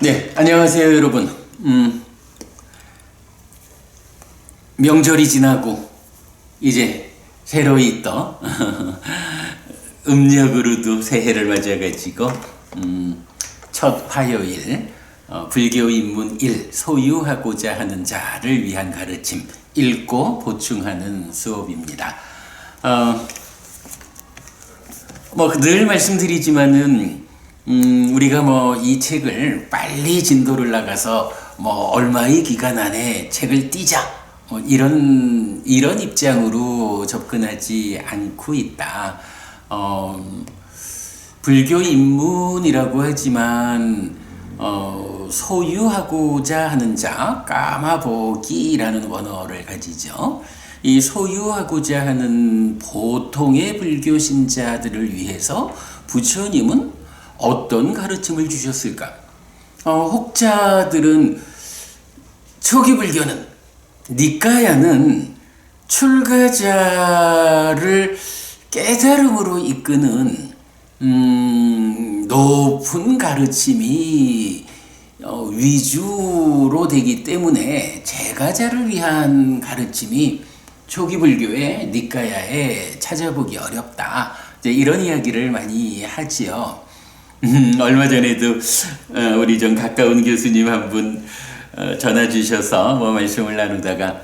네, 안녕하세요, 여러분. 명절이 지나고 이제 새로이 또 음력으로도 새해를 맞아가지고 첫 화요일 불교 입문 1 소유하고자 하는 자를 위한 가르침 읽고 보충하는 수업입니다. 늘 말씀드리지만은 우리가 이 책을 빨리 진도를 나가서 얼마의 기간 안에 책을 띄자 이런 입장으로 접근하지 않고 있다. 불교 입문이라고 하지만 소유하고자 하는 자, 까마보기라는 원어를 가지죠. 이 소유하고자 하는 보통의 불교 신자들을 위해서 부처님은 어떤 가르침을 주셨을까? 혹자들은 초기 불교는 니까야는 출가자를 깨달음으로 이끄는 높은 가르침이 위주로 되기 때문에 제가자를 위한 가르침이 초기 불교의 니까야에 찾아보기 어렵다. 이런 이야기를 많이 하지요. 얼마 전에도 우리 좀 가까운 교수님 한 분 전화 주셔서 말씀을 나누다가,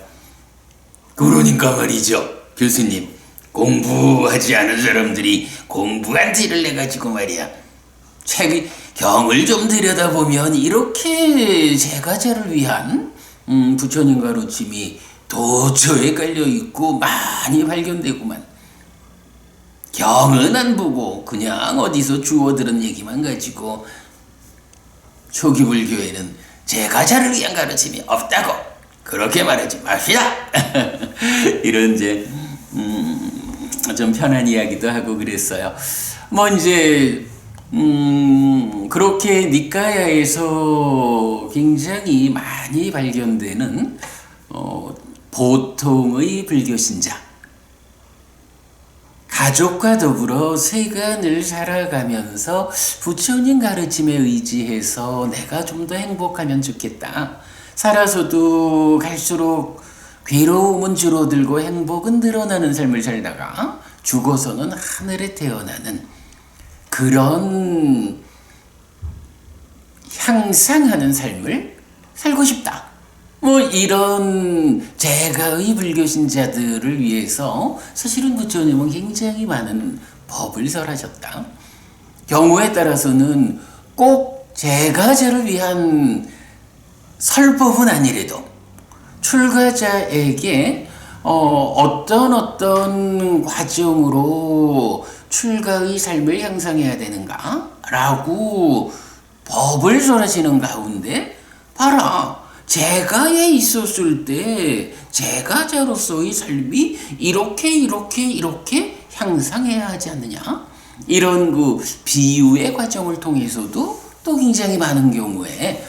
그러니까 말이죠, 교수님, 공부하지 않은 사람들이 공부한 티를 내가지고 말이야, 책이 경을 좀 들여다보면 이렇게 제가자를 위한 부처님 가르침이 도처에 깔려있고 많이 발견되구만. 경은 안 보고 그냥 어디서 주워들은 얘기만 가지고 초기 불교에는 제가자를 위한 가르침이 없다고 그렇게 말하지 맙시다. 이런 좀 편한 이야기도 하고 그랬어요. 그렇게 니까야에서 굉장히 많이 발견되는 보통의 불교 신자, 가족과 더불어 세간을 살아가면서 부처님 가르침에 의지해서 내가 좀 더 행복하면 좋겠다. 살아서도 갈수록 괴로움은 줄어들고 행복은 늘어나는 삶을 살다가 죽어서는 하늘에 태어나는 그런 향상하는 삶을 살고 싶다. 이런 제가의 불교 신자들을 위해서 사실은 부처님은 굉장히 많은 법을 설하셨다. 경우에 따라서는 꼭 제가자를 위한 설법은 아니래도 출가자에게 어떤 과정으로 출가의 삶을 향상해야 되는가 라고 법을 설하시는 가운데, 봐라, 제가에 있었을 때 제가자로서의 삶이 이렇게 향상해야 하지 않느냐? 이런 비유의 과정을 통해서도 또 굉장히 많은 경우에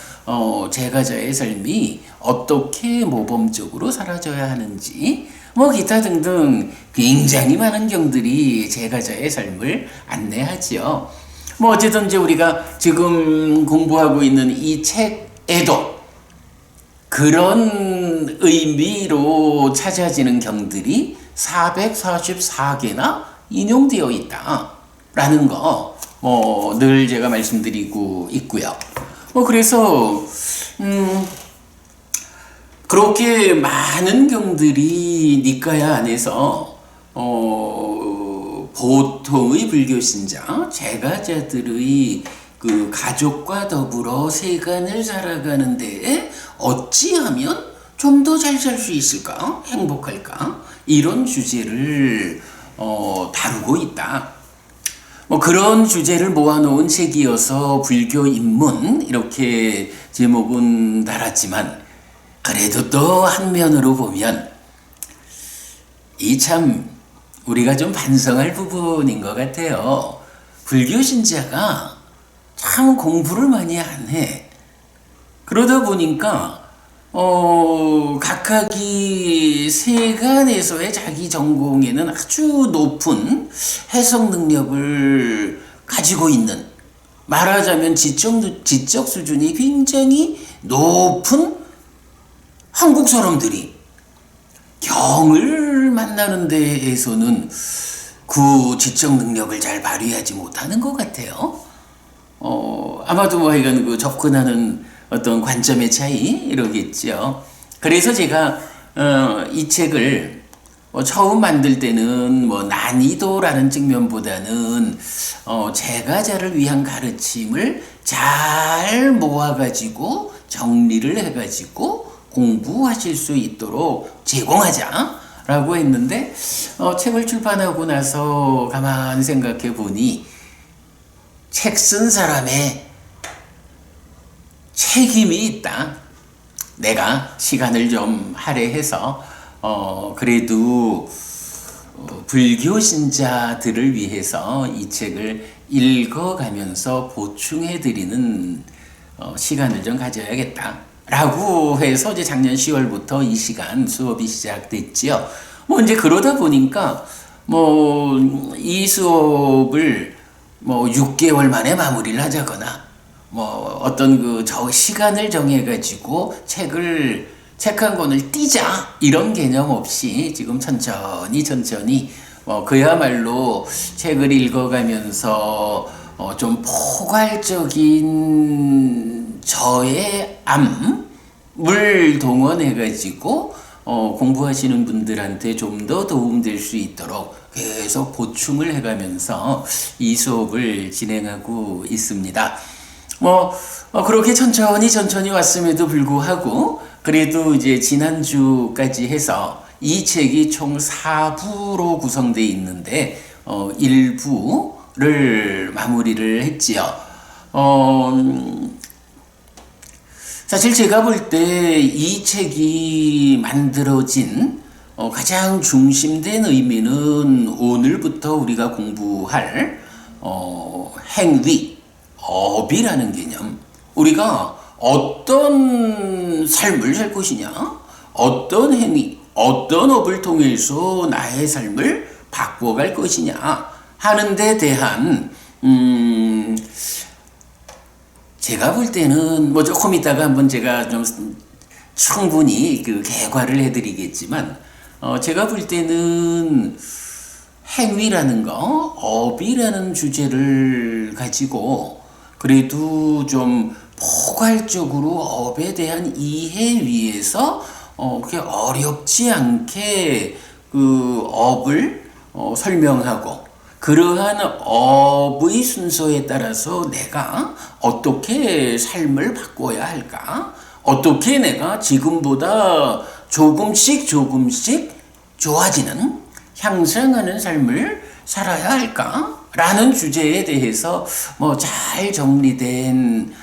제가자의 삶이 어떻게 모범적으로 사라져야 하는지 기타 등등 굉장히 많은 경들이 제가자의 삶을 안내하지요. 어쨌든 우리가 지금 공부하고 있는 이 책에도 그런 의미로 찾아지는 경들이 444개나 인용되어 있다라는 거 늘 제가 말씀드리고 있고요. 그래서 그렇게 많은 경들이 니까야 안에서 보통의 불교 신자, 제가자들의 가족과 더불어 세간을 살아가는데 어찌하면 좀 더 잘 살 수 있을까? 행복할까? 이런 주제를 다루고 있다. 그런 주제를 모아놓은 책이어서 불교 입문 이렇게 제목은 달았지만, 그래도 또 한면으로 보면 이 참 우리가 좀 반성할 부분인 것 같아요. 불교 신자가 참 공부를 많이 안 해. 그러다 보니까 각각이 세간에서의 자기 전공에는 아주 높은 해석 능력을 가지고 있는 말하자면 지적 수준이 굉장히 높은 한국 사람들이 경을 만나는 데에서는 그 지적 능력을 잘 발휘하지 못하는 것 같아요. 아마도 뭐 하여간 그 접근하는 어떤 관점의 차이 이러겠죠. 그래서 제가 이 책을 처음 만들 때는 뭐 난이도라는 측면보다는 제가자를 위한 가르침을 잘 모아가지고 정리를 해가지고 공부하실 수 있도록 제공하자라고 했는데 책을 출판하고 나서 가만히 생각해 보니 책 쓴 사람의 책임이 있다. 내가 시간을 좀 할애해서 그래도 불교 신자들을 위해서 이 책을 읽어가면서 보충해드리는 시간을 좀 가져야겠다. 라고 해서 이제 작년 10월부터 이 시간 수업이 시작됐지요. 뭐 이제 그러다 보니까 뭐 이 수업을 뭐 6개월 만에 마무리를 하자거나 뭐 어떤 그 시간을 정해가지고 책 한 권을 띄자 이런 개념 없이 지금 천천히 그야말로 책을 읽어가면서 좀 포괄적인 저의 암을 동원해가지고 공부하시는 분들한테 좀 더 도움될 수 있도록 계속 보충을 해가면서 이 수업을 진행하고 있습니다. 그렇게 천천히 왔음에도 불구하고 그래도 이제 지난주까지 해서 이 책이 총 4부로 구성되어 있는데 1부를 마무리를 했지요. 사실 제가 볼 때 이 책이 만들어진 가장 중심된 의미는 오늘부터 우리가 공부할 행위, 업이라는 개념. 우리가 어떤 삶을 살 것이냐, 어떤 행위, 어떤 업을 통해서 나의 삶을 바꿔갈 것이냐 하는 데 대한 제가 볼 때는 뭐 조금 이따가 한번 제가 좀 충분히 그 개괄을 해드리겠지만 제가 볼 때는 행위라는 거, 업이라는 주제를 가지고 그래도 좀 포괄적으로 업에 대한 이해 위에서 그렇게 어렵지 않게 그 업을 설명하고 그러한 업의 순서에 따라서 내가 어떻게 삶을 바꿔야 할까? 어떻게 내가 지금보다 조금씩 좋아지는 향상하는 삶을 살아야 할까? 라는 주제에 대해서 잘 정리된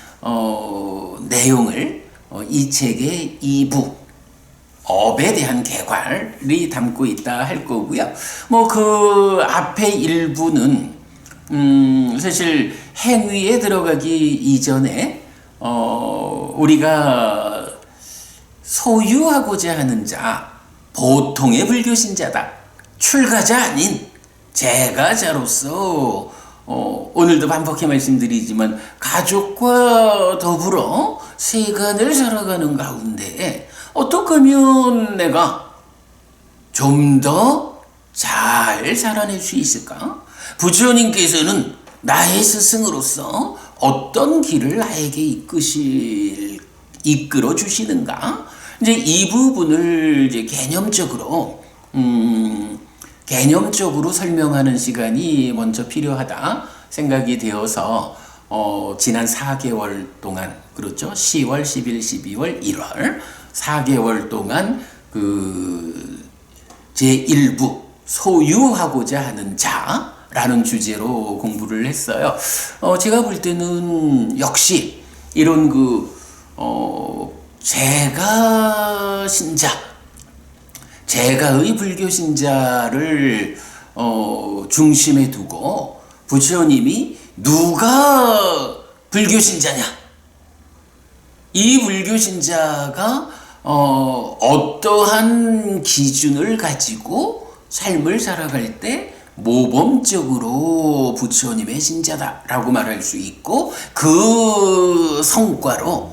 내용을 이 책의 2부 업에 대한 개괄이 담고 있다 할 거고요. 그 앞에 일부는 사실 행위에 들어가기 이전에 우리가 소유하고자 하는 자, 보통의 불교 신자다. 출가자 아닌 제가자로서 오늘도 반복해 말씀드리지만 가족과 더불어 세간을 살아가는 가운데 어떻게 하면 내가 좀 더 잘 살아낼 수 있을까? 부처님께서는 나의 스승으로서 어떤 길을 나에게 이끌어 주시는가? 이제 이 부분을 이제 개념적으로 설명하는 시간이 먼저 필요하다 생각이 되어서 지난 4개월 동안 그렇죠? 10월, 11, 12월, 1월 4개월 동안 그 제1부 소유하고자 하는 자라는 주제로 공부를 했어요. 제가 볼 때는 역시 이런 제가 신자, 제가의 불교 신자를 중심에 두고 부처님이 누가 불교 신자냐? 이 불교 신자가 어떠한 기준을 가지고 삶을 살아갈 때 모범적으로 부처님의 신자다라고 말할 수 있고, 그 성과로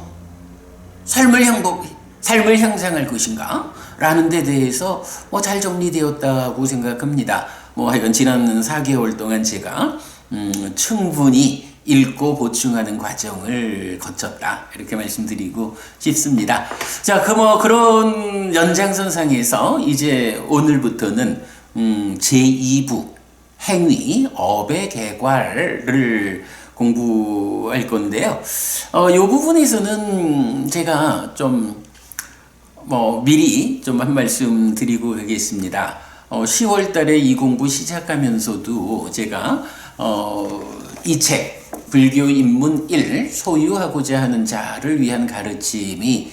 삶을 향상할 것인가? 라는 데 대해서 잘 정리되었다고 생각합니다. 하여간 지난 4개월 동안 제가 충분히 읽고 보충하는 과정을 거쳤다, 이렇게 말씀드리고 싶습니다. 자, 그런 연장선상에서 이제 오늘부터는 제2부 행위, 업의 개괄을 공부할 건데요. 이 부분에서는 제가 좀 미리 좀 한 말씀 드리고 가겠습니다. 10월 달에 이 공부 시작하면서도 제가 이 책 불교 입문 1 소유하고자 하는 자를 위한 가르침이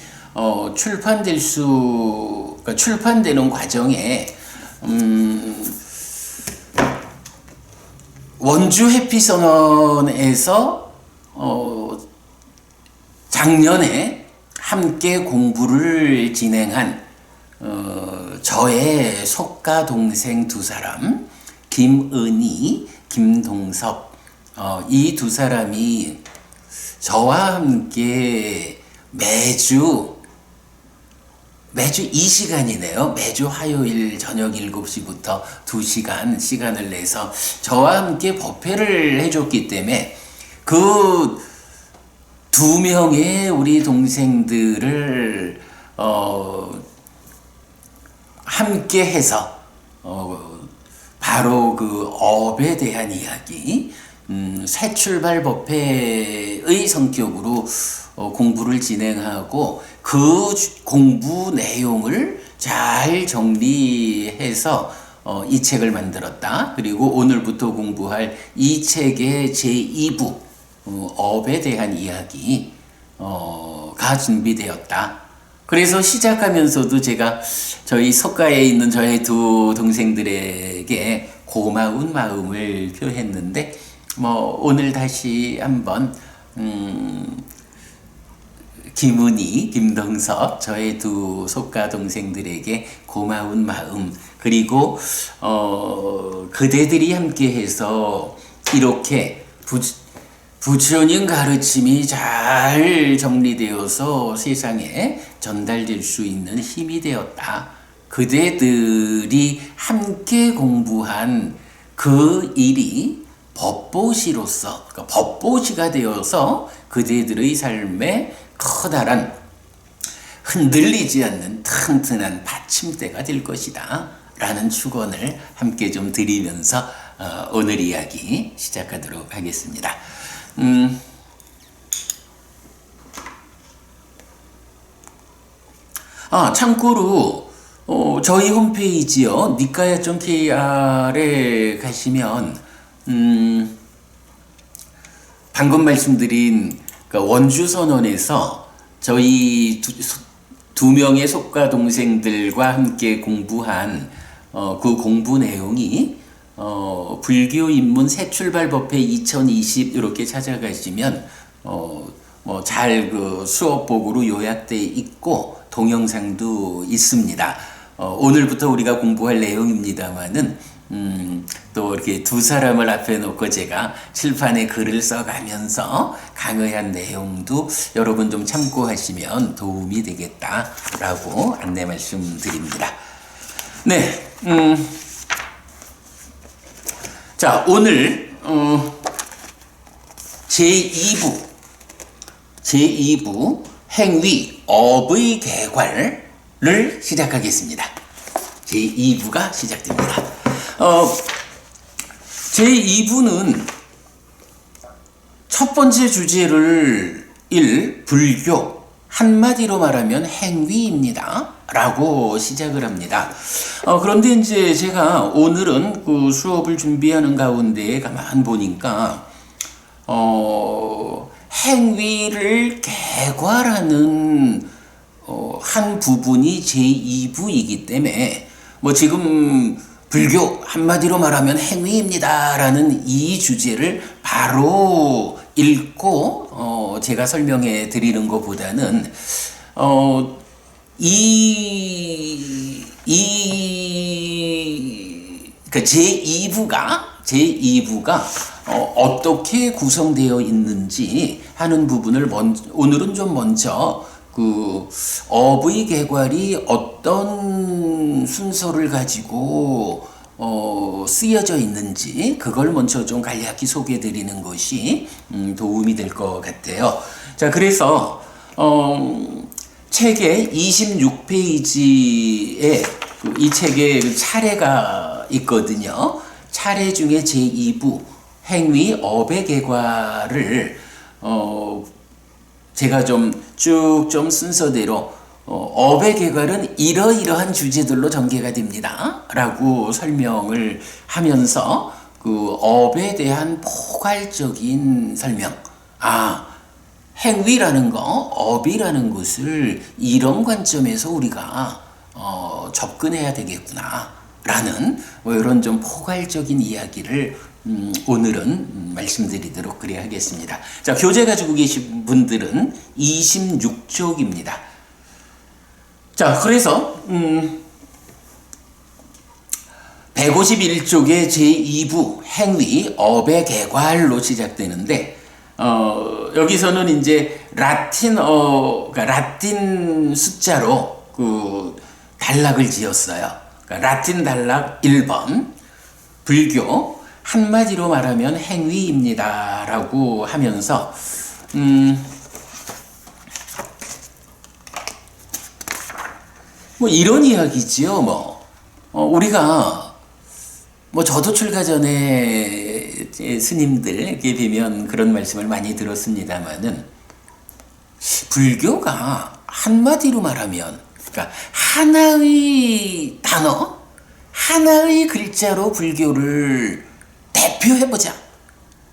출판되는 과정에 원주 해피선언에서 작년에 함께 공부를 진행한 저의 속가 동생 두 사람, 김은희, 김동섭, 이 두 사람이 저와 함께 매주 이 시간이네요. 매주 화요일 저녁 7시부터 2시간 시간을 내서 저와 함께 법회를 해줬기 때문에 그 두 명의 우리 동생들을 함께 해서 바로 그 업에 대한 이야기, 새 출발 법회의 성격으로 공부를 진행하고, 그 공부 내용을 잘 정리해서 이 책을 만들었다. 그리고 오늘부터 공부할 이 책의 제2부 업에 대한 이야기가 준비되었다. 그래서 시작하면서도 제가 저희 석가에 있는 저의 두 동생들에게 고마운 마음을 표했는데, 오늘 다시 한번 김은희, 김동섭, 저의 두 속가 동생들에게 고마운 마음, 그리고 그대들이 함께해서 이렇게 부처님 가르침이 잘 정리되어서 세상에 전달될 수 있는 힘이 되었다. 그대들이 함께 공부한 그 일이 법보시로서, 그러니까 법보시가 되어서 그대들의 삶에 커다란 흔들리지 않는 튼튼한 받침대가 될 것이다 라는 축원을 함께 좀 드리면서 오늘 이야기 시작하도록 하겠습니다. 참고로 저희 홈페이지요, 니까야.kr에 가시면 방금 말씀드린 원주선언에서 저희 두 명의 속가 동생들과 함께 공부한 그 공부 내용이 불교 입문 새 출발 법회 2020 이렇게 찾아가시면 잘 그 수업복으로 요약돼 있고 동영상도 있습니다. 오늘부터 우리가 공부할 내용입니다만은 또 이렇게 두 사람을 앞에 놓고 제가 칠판에 글을 써가면서 강의한 내용도 여러분 좀 참고하시면 도움이 되겠다라고 안내 말씀드립니다. 네, 자, 오늘 제2부 행위 업의 개괄을 시작하겠습니다. 제2부가 시작됩니다. 제2부는 첫 번째 주제를 불교, 한마디로 말하면 행위입니다 라고 시작을 합니다. 그런데 이제 제가 오늘은 그 수업을 준비하는 가운데 가만 보니까 행위를 개괄하는 한 부분이 제2부이기 때문에 지금 불교 한마디로 말하면 행위입니다 라는 이 주제를 바로 읽고 제가 설명해 드리는 것보다는 이 그 제2부가 어떻게 구성되어 있는지 하는 부분을 오늘은 좀 먼저 그 어의 개괄이 어떤 순서를 가지고 쓰여져 있는지 그걸 먼저 좀 간략히 소개해 드리는 것이 도움이 될 것 같아요. 자, 그래서 책의 26페이지에 이 책에 차례가 있거든요. 차례 중에 제2부 행위 업의 개괄을 제가 좀 쭉 좀 순서대로 업의 개괄은 이러이러한 주제들로 전개가 됩니다 라고 설명을 하면서 그 업에 대한 포괄적인 설명, 행위라는 거, 업이라는 것을 이런 관점에서 우리가 접근해야 되겠구나 라는 이런 좀 포괄적인 이야기를 오늘은 말씀드리도록 그래야 하겠습니다. 자, 교재 가지고 계신 분들은 26쪽입니다. 자, 그래서 151쪽의 제2부 행위 업의 개괄로 시작되는데 여기서는 이제 그러니까 라틴 숫자로 그 단락을 지었어요. 그러니까 라틴 단락 1번 불교 한마디로 말하면 행위입니다 라고 하면서 뭐 이런 이야기지요. 우리가 저도 출가 전에 스님들에게 뵈면 그런 말씀을 많이 들었습니다만은 불교가 한마디로 말하면 그러니까 하나의 단어, 하나의 글자로 불교를 대표해보자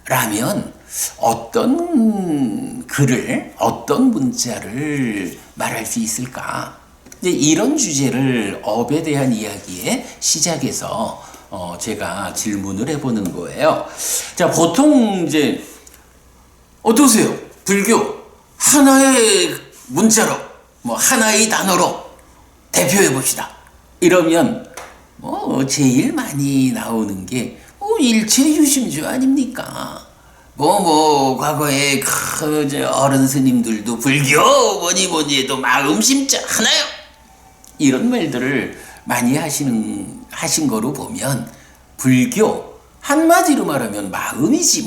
라면 어떤 글을, 어떤 문자를 말할 수 있을까? 이제 이런 주제를 업에 대한 이야기의 시작에서 제가 질문을 해보는 거예요. 자, 보통 이제 어떠세요? 불교 하나의 문자로, 하나의 단어로 대표해 봅시다. 이러면 제일 많이 나오는 게 일체유심주 아닙니까? 과거에 어른 스님들도 불교 뭐니 해도 마음심자 하나요. 이런 말들을 많이 하신 거로 보면 불교 한마디로 말하면 마음이지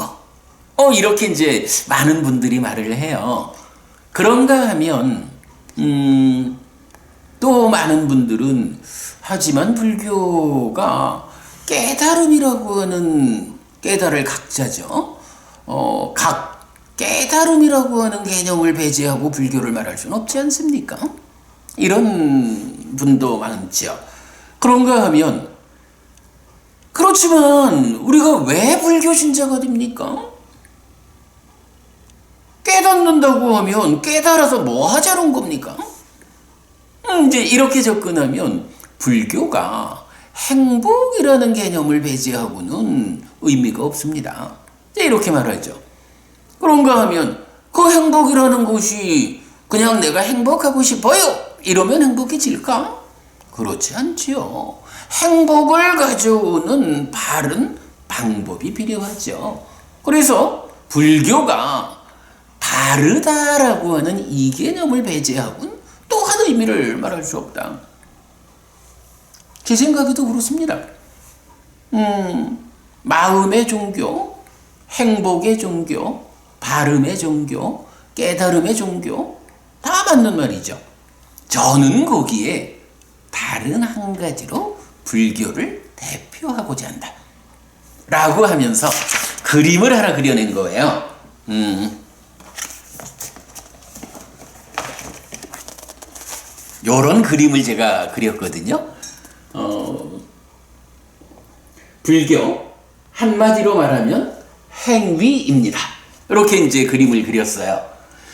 이렇게 이제 많은 분들이 말을 해요. 그런가 하면 또 많은 분들은 하지만 불교가 깨달음이라고 하는 깨달을 각자죠. 깨달음이라고 하는 개념을 배제하고 불교를 말할 수는 없지 않습니까? 이런 분도 많죠. 그런가 하면 그렇지만 우리가 왜 불교 신자가 됩니까? 깨닫는다고 하면 깨달아서 뭐 하자는 겁니까? 이제 이렇게 접근하면 불교가 행복이라는 개념을 배제하고는 의미가 없습니다. 이렇게 말하죠. 그런가 하면 그 행복이라는 것이 그냥 내가 행복하고 싶어요 이러면 행복해질까? 그렇지 않지요. 행복을 가져오는 바른 방법이 필요하죠. 그래서 불교가 바르다라고 하는 이 개념을 배제하고는 또한 의미를 말할 수 없다. 제 생각에도 그렇습니다. 마음의 종교, 행복의 종교, 바름의 종교, 깨달음의 종교 다 맞는 말이죠. 저는 거기에 다른 한 가지로 불교를 대표하고자 한다 라고 하면서 그림을 하나 그려낸 거예요. 요런 그림을 제가 그렸거든요. 불교 한마디로 말하면 행위입니다. 이렇게 이제 그림을 그렸어요.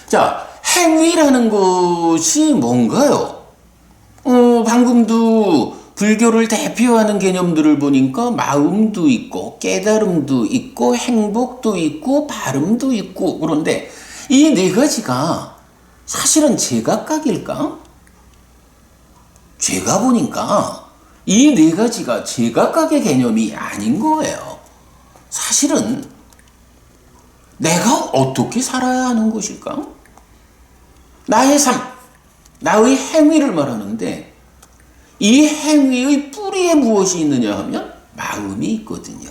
자, 행위라는 것이 뭔가요? 방금도 불교를 대표하는 개념들을 보니까 마음도 있고 깨달음도 있고 행복도 있고 바름도 있고 그런데 이 네 가지가 사실은 제각각일까? 제가 보니까 이 네 가지가 제각각의 개념이 아닌 거예요. 사실은 내가 어떻게 살아야 하는 것일까? 나의 삶, 나의 행위를 말하는데 이 행위의 뿌리에 무엇이 있느냐 하면 마음이 있거든요.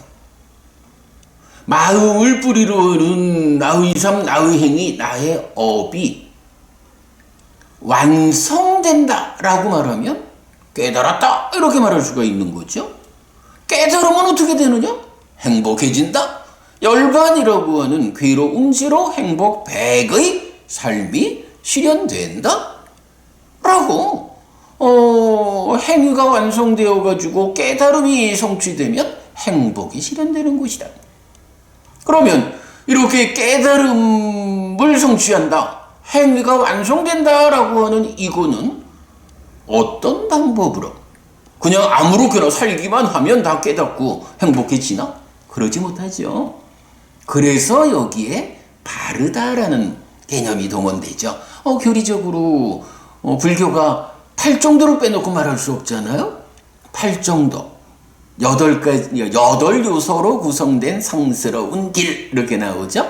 마음을 뿌리로 하는 나의 삶, 나의 행위, 나의 업이 완성된다라고 말하면 깨달았다 이렇게 말할 수가 있는 거죠. 깨달으면 어떻게 되느냐? 행복해진다. 열반이라고 하는 괴로움 제로 행복 100의 삶이 실현된다 라고 행위가 완성되어 가지고 깨달음이 성취되면 행복이 실현되는 것이다. 그러면 이렇게 깨달음을 성취한다, 행위가 완성된다라고 하는 이거는 어떤 방법으로 그냥 아무렇게나 살기만 하면 다 깨닫고 행복해지나? 그러지 못하죠. 그래서 여기에 바르다라는 개념이 동원되죠. 교리적으로 불교가 8정도를 빼놓고 말할 수 없잖아요. 8정도. 8 요소로 구성된 성스러운 길 이렇게 나오죠.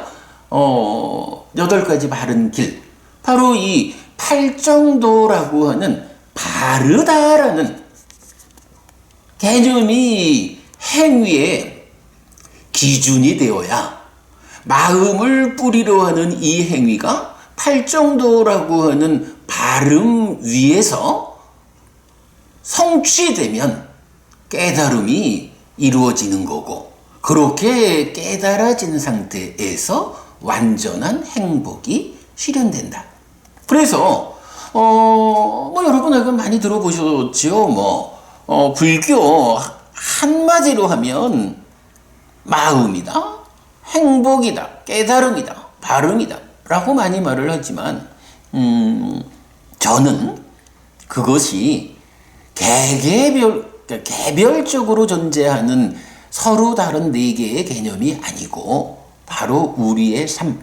8가지 바른 길. 바로 이 8정도라고 하는 바르다라는 개념이 행위의 기준이 되어야 마음을 뿌리로 하는 이 행위가 8정도라고 하는 바름 위에서 성취되면 깨달음이 이루어지는 거고, 그렇게 깨달아진 상태에서 완전한 행복이 실현된다. 그래서 여러분 많이 들어보셨죠. 불교 한마디로 하면 마음이다, 행복이다, 깨달음이다, 바름이다 라고 많이 말을 하지만 저는 그것이 개별적으로 존재하는 서로 다른 네 개의 개념이 아니고 바로 우리의 삶,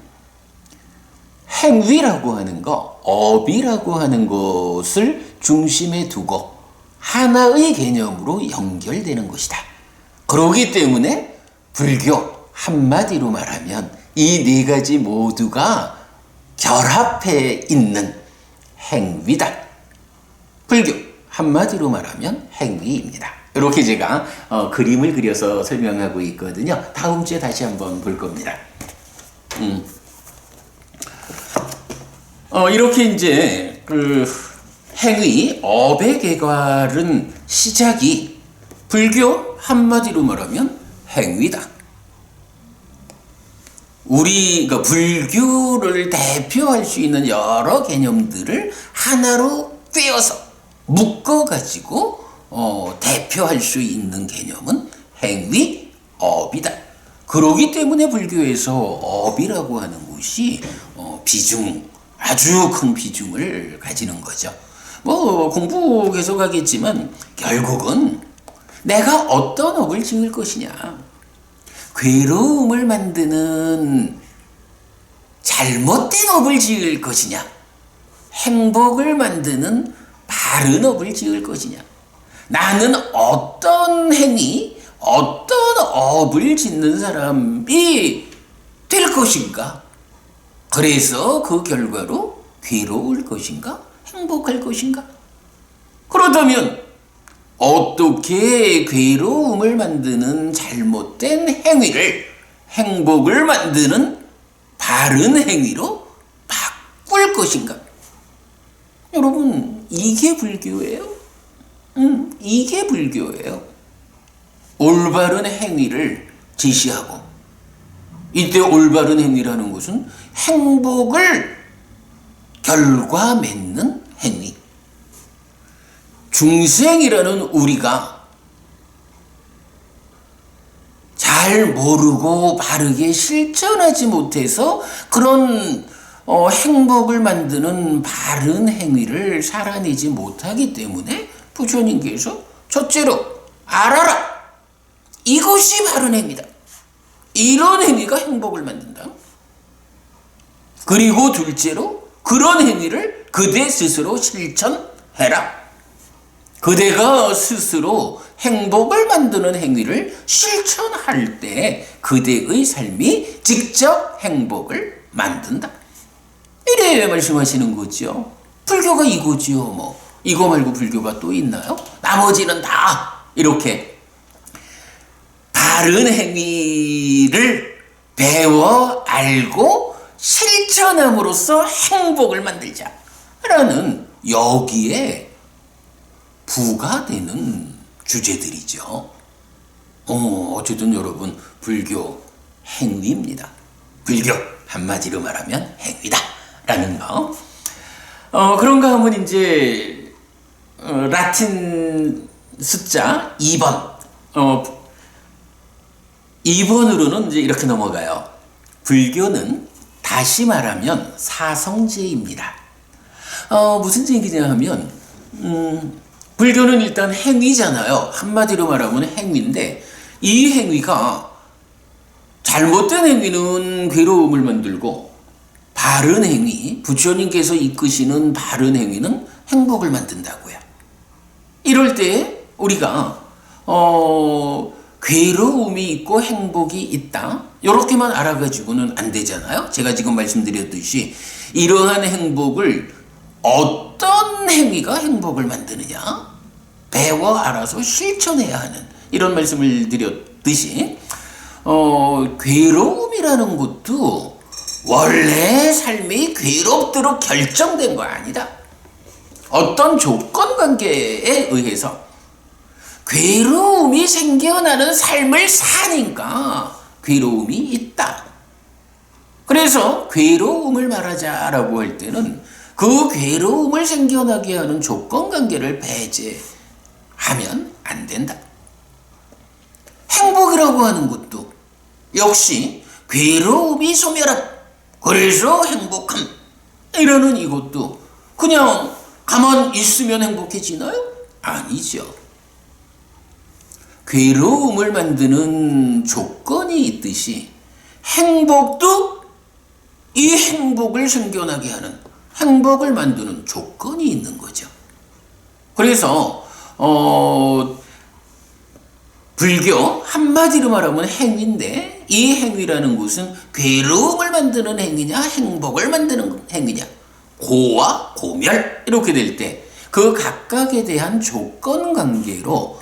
행위라고 하는 거, 업이라고 하는 것을 중심에 두고 하나의 개념으로 연결되는 것이다. 그렇기 때문에 불교 한마디로 말하면 이 네 가지 모두가 결합해 있는 행위다. 불교 한마디로 말하면 행위입니다. 이렇게 제가 그림을 그려서 설명하고 있거든요. 다음 주에 다시 한번 볼 겁니다. 이렇게 이제 그 행위, 업의 개괄은 시작이 불교 한마디로 말하면 행위다. 우리가 불교를 대표할 수 있는 여러 개념들을 하나로 꿰어서 묶어가지고 대표할 수 있는 개념은 행위, 업이다. 그러기 때문에 불교에서 업이라고 하는 것이 아주 큰 비중을 가지는 거죠. 공부 계속하겠지만 결국은 내가 어떤 업을 지을 것이냐, 괴로움을 만드는 잘못된 업을 지을 것이냐, 행복을 만드는 바른 업을 지을 것이냐, 나는 어떤 행위, 어떤 업을 짓는 사람이 될 것인가, 그래서 그 결과로 괴로울 것인가, 행복할 것인가. 그렇다면 어떻게 괴로움을 만드는 잘못된 행위를 행복을 만드는 바른 행위로 바꿀 것인가? 여러분, 이게 불교예요. 이게 불교예요. 올바른 행위를 지시하고, 이때 올바른 행위라는 것은 행복을 결과 맺는 행위. 중생이라는 우리가 잘 모르고 바르게 실천하지 못해서 그런 행복을 만드는 바른 행위를 살아내지 못하기 때문에 부처님께서 첫째로 알아라, 이것이 바른 행위다, 이런 행위가 행복을 만든다. 그리고 둘째로 그런 행위를 그대 스스로 실천해라. 그대가 스스로 행복을 만드는 행위를 실천할 때 그대의 삶이 직접 행복을 만든다. 이래 말씀하시는 거죠. 불교가 이거지요. 뭐 이거 말고 불교가 또 있나요? 나머지는 다 이렇게 바른 행위를 배워 알고 실천함으로써 행복을 만들자라는 여기에 부가되는 주제들이죠. 어쨌든 여러분 불교 행위입니다. 불교 한마디로 말하면 행위다 라는 거. 그런가 하면 이제 라틴 숫자 2번 2번으로는 이제 이렇게 넘어가요. 불교는 다시 말하면 사성제입니다. 무슨 얘기냐 하면 불교는 일단 행위잖아요. 한마디로 말하면 행위인데 이 행위가 잘못된 행위는 괴로움을 만들고 바른 행위, 부처님께서 이끄시는 바른 행위는 행복을 만든다고요. 이럴 때 우리가 괴로움이 있고 행복이 있다. 이렇게만 알아가지고는 안 되잖아요. 제가 지금 말씀드렸듯이 이러한 행복을 어떤 행위가 행복을 만드느냐? 배워 알아서 실천해야 하는 이런 말씀을 드렸듯이 괴로움이라는 것도 원래 삶이 괴롭도록 결정된 거 아니다. 어떤 조건관계에 의해서 괴로움이 생겨나는 삶을 사니까 괴로움이 있다. 그래서 괴로움을 말하자라고 할 때는 그 괴로움을 생겨나게 하는 조건관계를 배제하면 안 된다. 행복이라고 하는 것도 역시 괴로움이 소멸함. 그래서 행복함. 이러는 이것도 그냥 가만 있으면 행복해지나요? 아니죠. 괴로움을 만드는 조건이 있듯이 행복도 이 행복을 생겨나게 하는 행복을 만드는 조건이 있는 거죠. 그래서 불교 한마디로 말하면 행위인데 이 행위라는 것은 괴로움을 만드는 행위냐 행복을 만드는 행위냐 고와 고멸 이렇게 될 때 그 각각에 대한 조건 관계로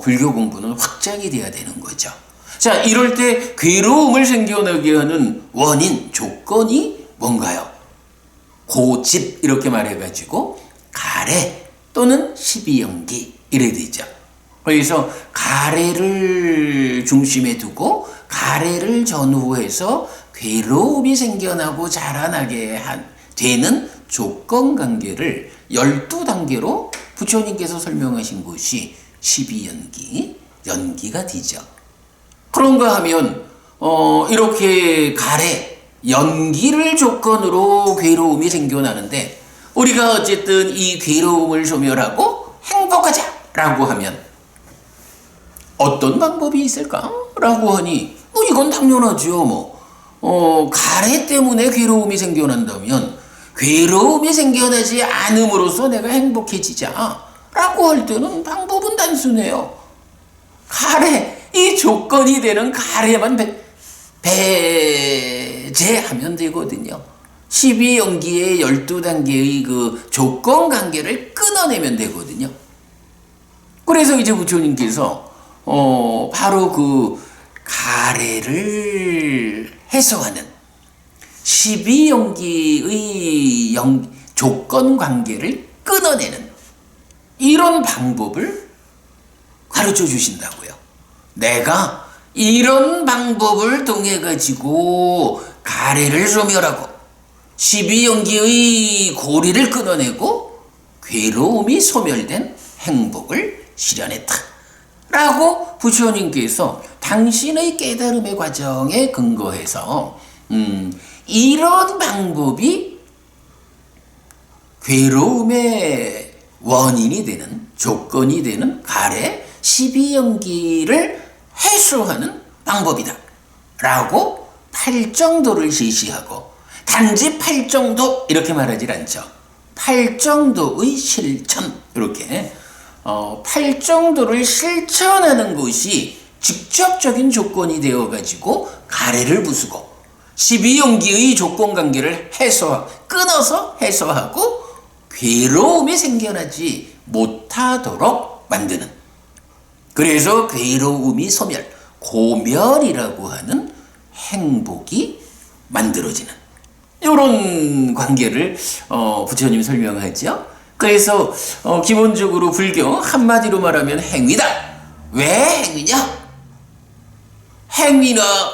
불교 공부는 확장이 돼야 되는 거죠. 자, 이럴 때 괴로움을 생겨나게 하는 원인 조건이 뭔가요? 고집 이렇게 말해가지고 가래 또는 십이연기 이래 되죠. 그래서 가래를 중심에 두고 가래를 전후해서 괴로움이 생겨나고 자라나게 되는 조건관계를 12단계로 부처님께서 설명하신 것이 십이연기, 연기가 되죠. 그런가 하면 이렇게 가래, 연기를 조건으로 괴로움이 생겨나는데 우리가 어쨌든 이 괴로움을 소멸하고 행복하자라고 하면 어떤 방법이 있을까? 라고 하니 이건 당연하죠. 가래 때문에 괴로움이 생겨난다면 괴로움이 생겨나지 않음으로써 내가 행복해지자 라고 할 때는 방법은 단순해요. 가래, 이 조건이 되는 가래만 배제하면 되거든요. 12연기의 12단계의 그 조건 관계를 끊어내면 되거든요. 그래서 이제 부처님께서 바로 그 가래를 해소하는 12연기의 조건 관계를 끊어내는 이런 방법을 가르쳐 주신다고요. 내가 이런 방법을 통해 가지고 가래를 소멸하고 12연기의 고리를 끊어내고 괴로움이 소멸된 행복을 실현했다. 라고 부처님께서 당신의 깨달음의 과정에 근거해서 이런 방법이 괴로움의 원인이 되는 조건이 되는 가래 12연기를 해소하는 방법이다. 라고 팔정도를 제시하고 단지 팔정도 이렇게 말하지 않죠. 팔정도의 실천 이렇게 팔정도를 실천하는 것이 직접적인 조건이 되어가지고 가래를 부수고 12용기의 조건관계를 끊어서 해소하고 괴로움이 생겨나지 못하도록 만드는, 그래서 괴로움이 소멸, 고멸이라고 하는 행복이 만들어지는 이런 관계를 부처님이 설명하죠. 그래서 기본적으로 불교 한마디로 말하면 행위다. 왜 행위냐?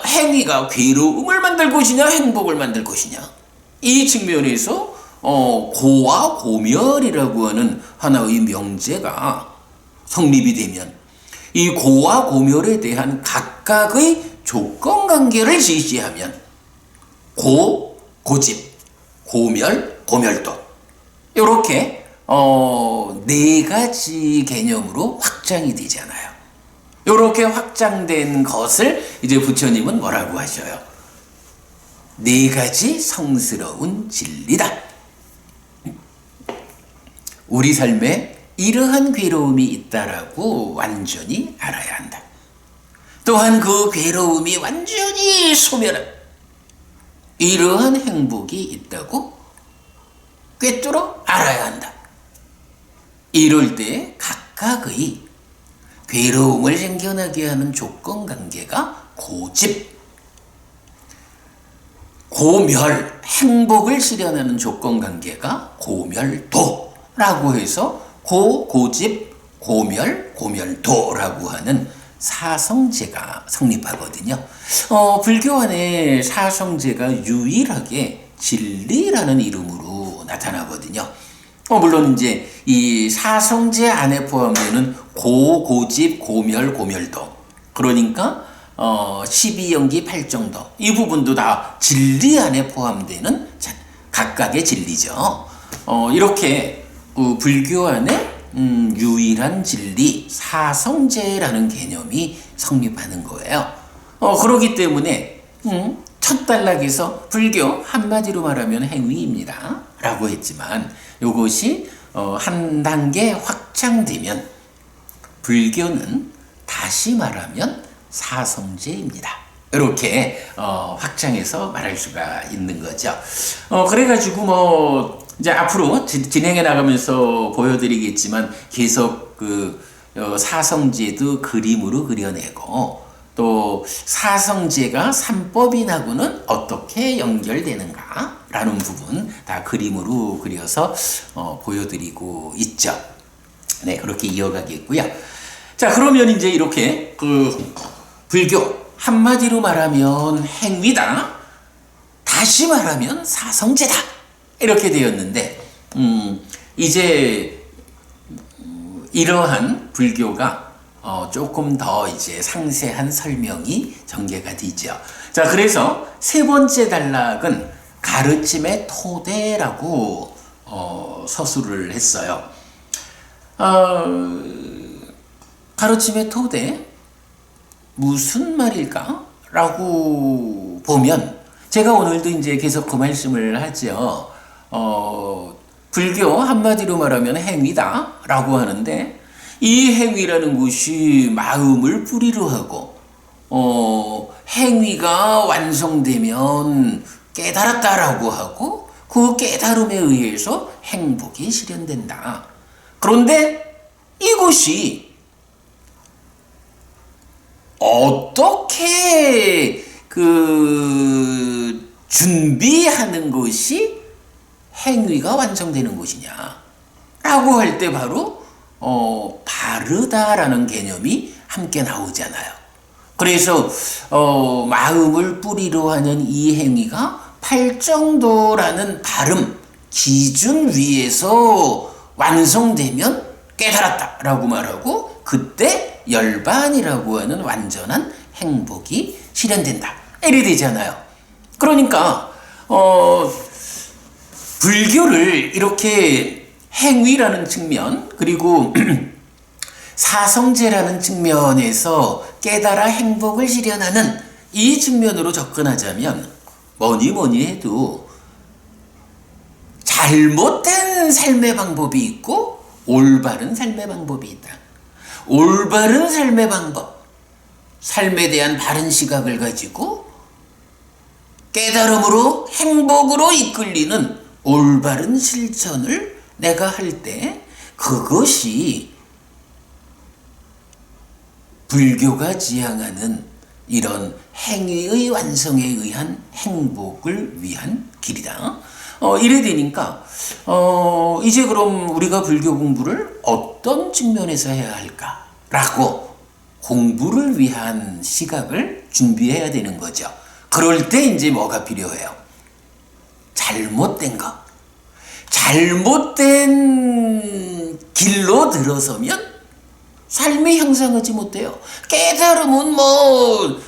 행위가 괴로움을 만들 것이냐 행복을 만들 것이냐, 이 측면에서 고와 고멸이라고 하는 하나의 명제가 성립이 되면 이 고와 고멸에 대한 각각의 조건관계를 제시하면 고집, 고멸, 고멸도, 이렇게 네 가지 개념으로 확장이 되잖아요. 이렇게 확장된 것을 이제 부처님은 뭐라고 하셔요? 네 가지 성스러운 진리다. 우리 삶에 이러한 괴로움이 있다라고 완전히 알아야 한다. 또한 그 괴로움이 완전히 소멸한 이러한 행복이 있다고 꿰뚫어 알아야 한다. 이럴 때 각각의 괴로움을 생겨나게 하는 조건관계가 고집, 고멸, 행복을 실현하는 조건관계가 고멸도라고 해서 고집, 고멸, 고멸도라고 하는 사성제가 성립하거든요. 불교 안에 사성제가 유일하게 진리라는 이름으로 나타나거든요. 물론 이제 이 사성제 안에 포함되는 고집, 고멸, 고멸도, 그러니까 12연기 8정도, 이 부분도 다 진리 안에 포함되는 각각의 진리죠. 이렇게 불교 안에 유일한 진리, 사성제라는 개념이 성립하는 거예요. 그렇기 때문에 첫 단락에서 불교 한마디로 말하면 행위입니다 라고 했지만, 이것이 한 단계 확장되면 불교는 다시 말하면 사성제입니다. 이렇게 확장해서 말할 수가 있는 거죠. 그래가지고 이제 앞으로 진행해 나가면서 보여드리겠지만 계속 사성제도 그림으로 그려내고, 또 사성제가 삼법인하고는 어떻게 연결되는가라는 부분 다 그림으로 그려서 보여드리고 있죠. 네, 그렇게 이어가겠고요. 자, 그러면 이제 이렇게 불교 한마디로 말하면 행위다, 다시 말하면 사성제다, 이렇게 되었는데, 이제 이러한 불교가 조금 더 이제 상세한 설명이 전개가 되죠. 자, 그래서 세 번째 단락은 가르침의 토대라고 서술을 했어요. 가르침의 토대, 무슨 말일까? 라고 보면, 제가 오늘도 이제 계속 그 말씀을 하죠. 불교 한마디로 말하면 행위다 라고 하는데, 이 행위라는 것이 마음을 뿌리로 하고, 행위가 완성되면 깨달았다라고 하고, 그 깨달음에 의해서 행복이 실현된다. 그런데 이것이 어떻게 준비하는 것이 행위가 완성되는 것이냐 라고 할 때 바로 바르다라는 개념이 함께 나오잖아요. 그래서 마음을 뿌리로 하는 이 행위가 팔정도라는 바름, 기준 위에서 완성되면 깨달았다라고 말하고, 그때 열반이라고 하는 완전한 행복이 실현된다, 이래 되잖아요. 그러니까 불교를 이렇게 행위라는 측면, 그리고 사성제라는 측면에서 깨달아 행복을 실현하는 이 측면으로 접근하자면, 뭐니 해도 잘못된 삶의 방법이 있고 올바른 삶의 방법이 있다. 올바른 삶의 방법, 삶에 대한 바른 시각을 가지고 깨달음으로 행복으로 이끌리는 올바른 실천을 내가 할 때 그것이 불교가 지향하는 이런 행위의 완성에 의한 행복을 위한 길이다. 이래 되니까 이제 그럼 우리가 불교 공부를 어떤 측면에서 해야 할까라고 공부를 위한 시각을 준비해야 되는 거죠. 그럴 때 이제 뭐가 필요해요? 잘못된 거. 잘못된 길로 들어서면 삶이 향상하지 못해요. 깨달음은 뭐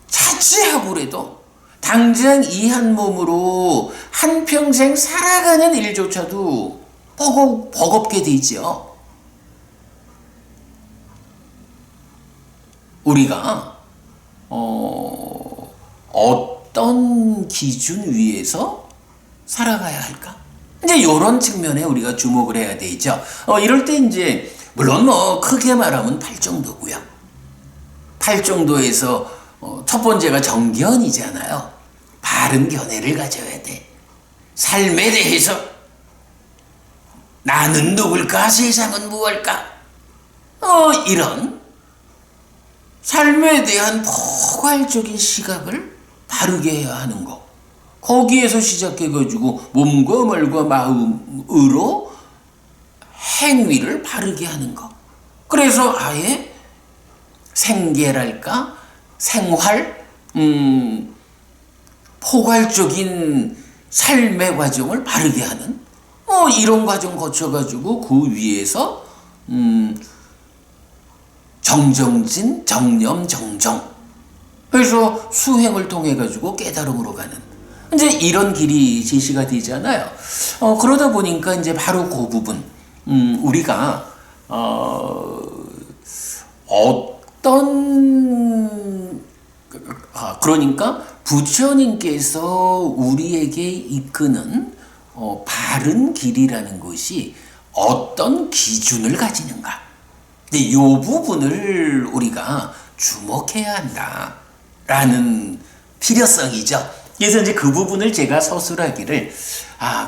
자취하고라도 당장 이 한 몸으로 한평생 살아가는 일조차도 버겁게 되죠. 우리가 어떤 기준 위에서 살아가야 할까? 이제 이런 측면에 우리가 주목을 해야 되죠. 이럴 때 이제 물론 뭐 크게 말하면 팔정도고요. 팔정도에서 첫 번째가 정견이잖아요. 바른 견해를 가져야 돼. 삶에 대해서 나는 누굴까? 세상은 무엇일까? 이런 삶에 대한 포괄적인 시각을 바르게 해야 하는 거. 거기에서 시작해가지고 몸과 말과 마음으로 행위를 바르게 하는 거. 그래서 아예 생계랄까? 생활? 포괄적인 삶의 과정을 바르게 하는 이런 과정 거쳐가지고 그 위에서 정정진, 정념, 정정. 그래서 수행을 통해 가지고 깨달음으로 가는 이제 이런 길이 제시가 되잖아요. 그러다 보니까 이제 바로 그 부분 우리가 그러니까 부처님께서 우리에게 이끄는 바른 길이라는 것이 어떤 기준을 가지는가. 근데 이 부분을 우리가 주목해야 한다라는 필요성이죠. 그래서 이제 그 부분을 제가 서술하기를